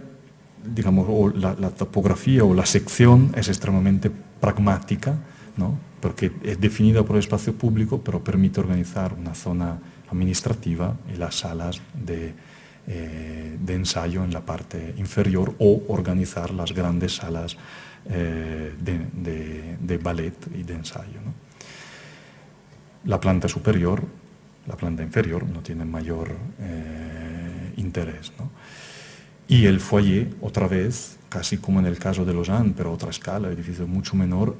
digamos, o la topografía o la sección es extremadamente pragmática, ¿no?, porque es definida por el espacio público, pero permite organizar una zona administrativa y las salas de ensayo en la parte inferior, o organizar las grandes salas de ballet y de ensayo, ¿no? La planta inferior no tiene mayor interés, ¿no? Y el foyer, otra vez, casi como en el caso de Lausanne, pero a otra escala, el edificio mucho menor,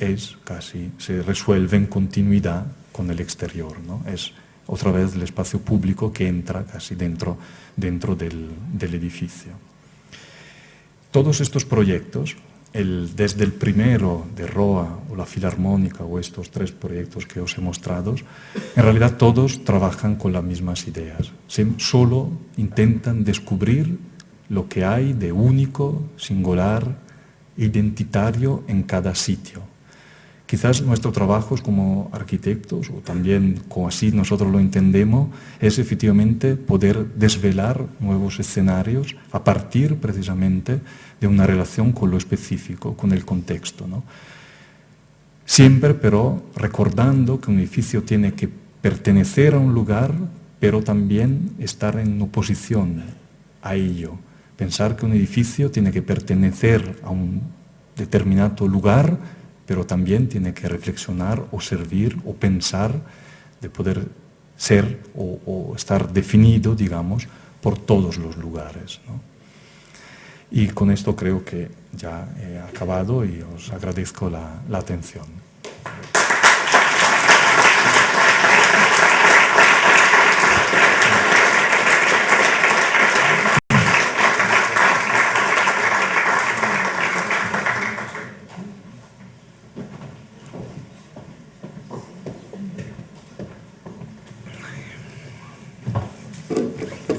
se resuelve en continuidad con el exterior, ¿no? Es otra vez el espacio público que entra casi dentro del edificio. Todos estos proyectos, desde el primero de ROA o la Filarmónica o estos tres proyectos que os he mostrado, en realidad todos trabajan con las mismas ideas. Solo intentan descubrir lo que hay de único, singular, identitario en cada sitio. Quizás nuestro trabajo como arquitectos, o también como así nosotros lo entendemos, es efectivamente poder desvelar nuevos escenarios a partir precisamente de una relación con lo específico, con el contexto, ¿no? Siempre, pero, recordando que un edificio tiene que pertenecer a un lugar, pero también estar en oposición a ello. Pensar que un edificio tiene que pertenecer a un determinado lugar, pero también tiene que reflexionar o servir o pensar de poder ser o estar definido, digamos, por todos los lugares, ¿no? Y con esto creo que ya he acabado y os agradezco la atención.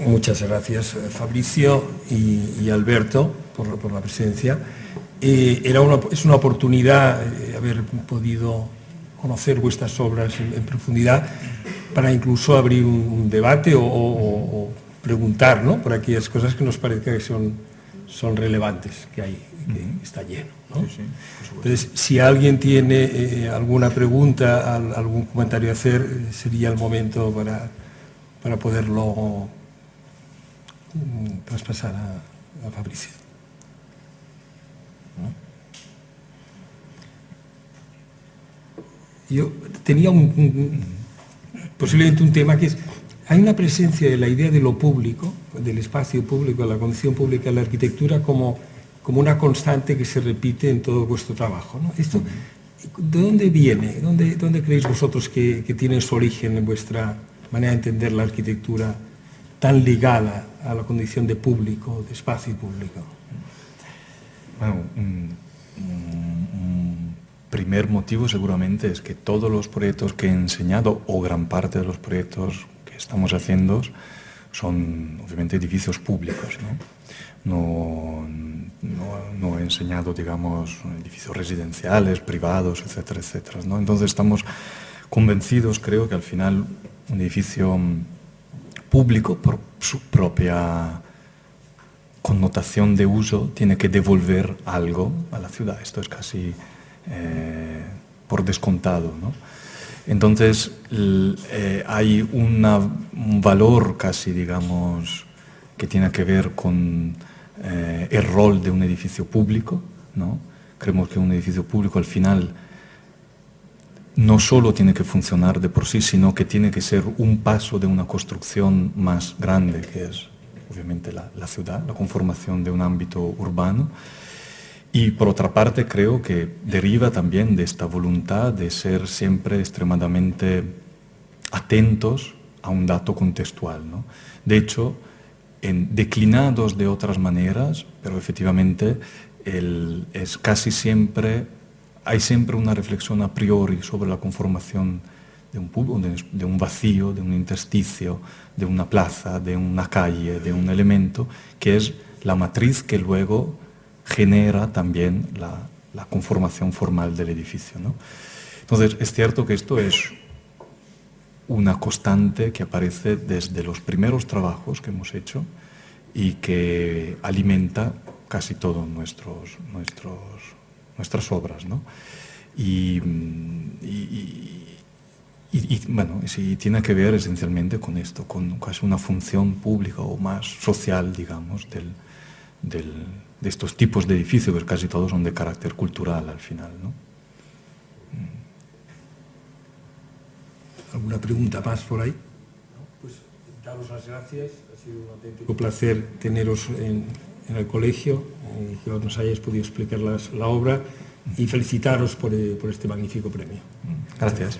Muchas gracias, Fabricio y Alberto, por la presencia. Es una oportunidad haber podido conocer vuestras obras en profundidad para incluso abrir un debate o preguntar, ¿no?, por aquellas cosas que nos parezca que son relevantes, que está lleno, ¿no? Sí, Entonces, si alguien tiene alguna pregunta, algún comentario a hacer, sería el momento para poderlo traspasar a Fabricio. ¿No? Yo tenía posiblemente un tema que es, hay una presencia de la idea de lo público, del espacio público, de la condición pública de la arquitectura como una constante que se repite en todo vuestro trabajo, ¿no? Esto, ¿de dónde viene? ¿Dónde creéis vosotros que tiene su origen en vuestra manera de entender la arquitectura tan ligada a la condición de público, de espacio público? Bueno, un primer motivo seguramente es que todos los proyectos que he enseñado, o gran parte de los proyectos que estamos haciendo, son obviamente edificios públicos, ¿no? No he enseñado, digamos, edificios residenciales, privados, etcétera, etcétera, ¿no? Entonces estamos convencidos, creo, que al final un edificio público, por su propia connotación de uso, tiene que devolver algo a la ciudad. Esto es casi por descontado, ¿no? Entonces hay un valor casi, digamos, que tiene que ver con el rol de un edificio público, ¿no? Creemos que un edificio público al final no solo tiene que funcionar de por sí, sino que tiene que ser un paso de una construcción más grande, que es obviamente la ciudad, la conformación de un ámbito urbano. Y por otra parte creo que deriva también de esta voluntad de ser siempre extremadamente atentos a un dato contextual, ¿no? De hecho, declinados de otras maneras, pero efectivamente es casi siempre... Hay siempre una reflexión a priori sobre la conformación de un vacío, de un intersticio, de una plaza, de una calle, de un elemento, que es la matriz que luego genera también la conformación formal del edificio, ¿no? Entonces, es cierto que esto es una constante que aparece desde los primeros trabajos que hemos hecho y que alimenta casi todas nuestras obras, ¿no? Y bueno, sí, tiene que ver esencialmente con esto, con casi una función pública o más social, digamos, de estos tipos de edificios, que casi todos son de carácter cultural al final, ¿no? ¿Alguna pregunta más por ahí? Pues daros las gracias, ha sido un auténtico placer teneros en el colegio, que nos hayáis podido explicar la obra y felicitaros por este magnífico premio. Gracias.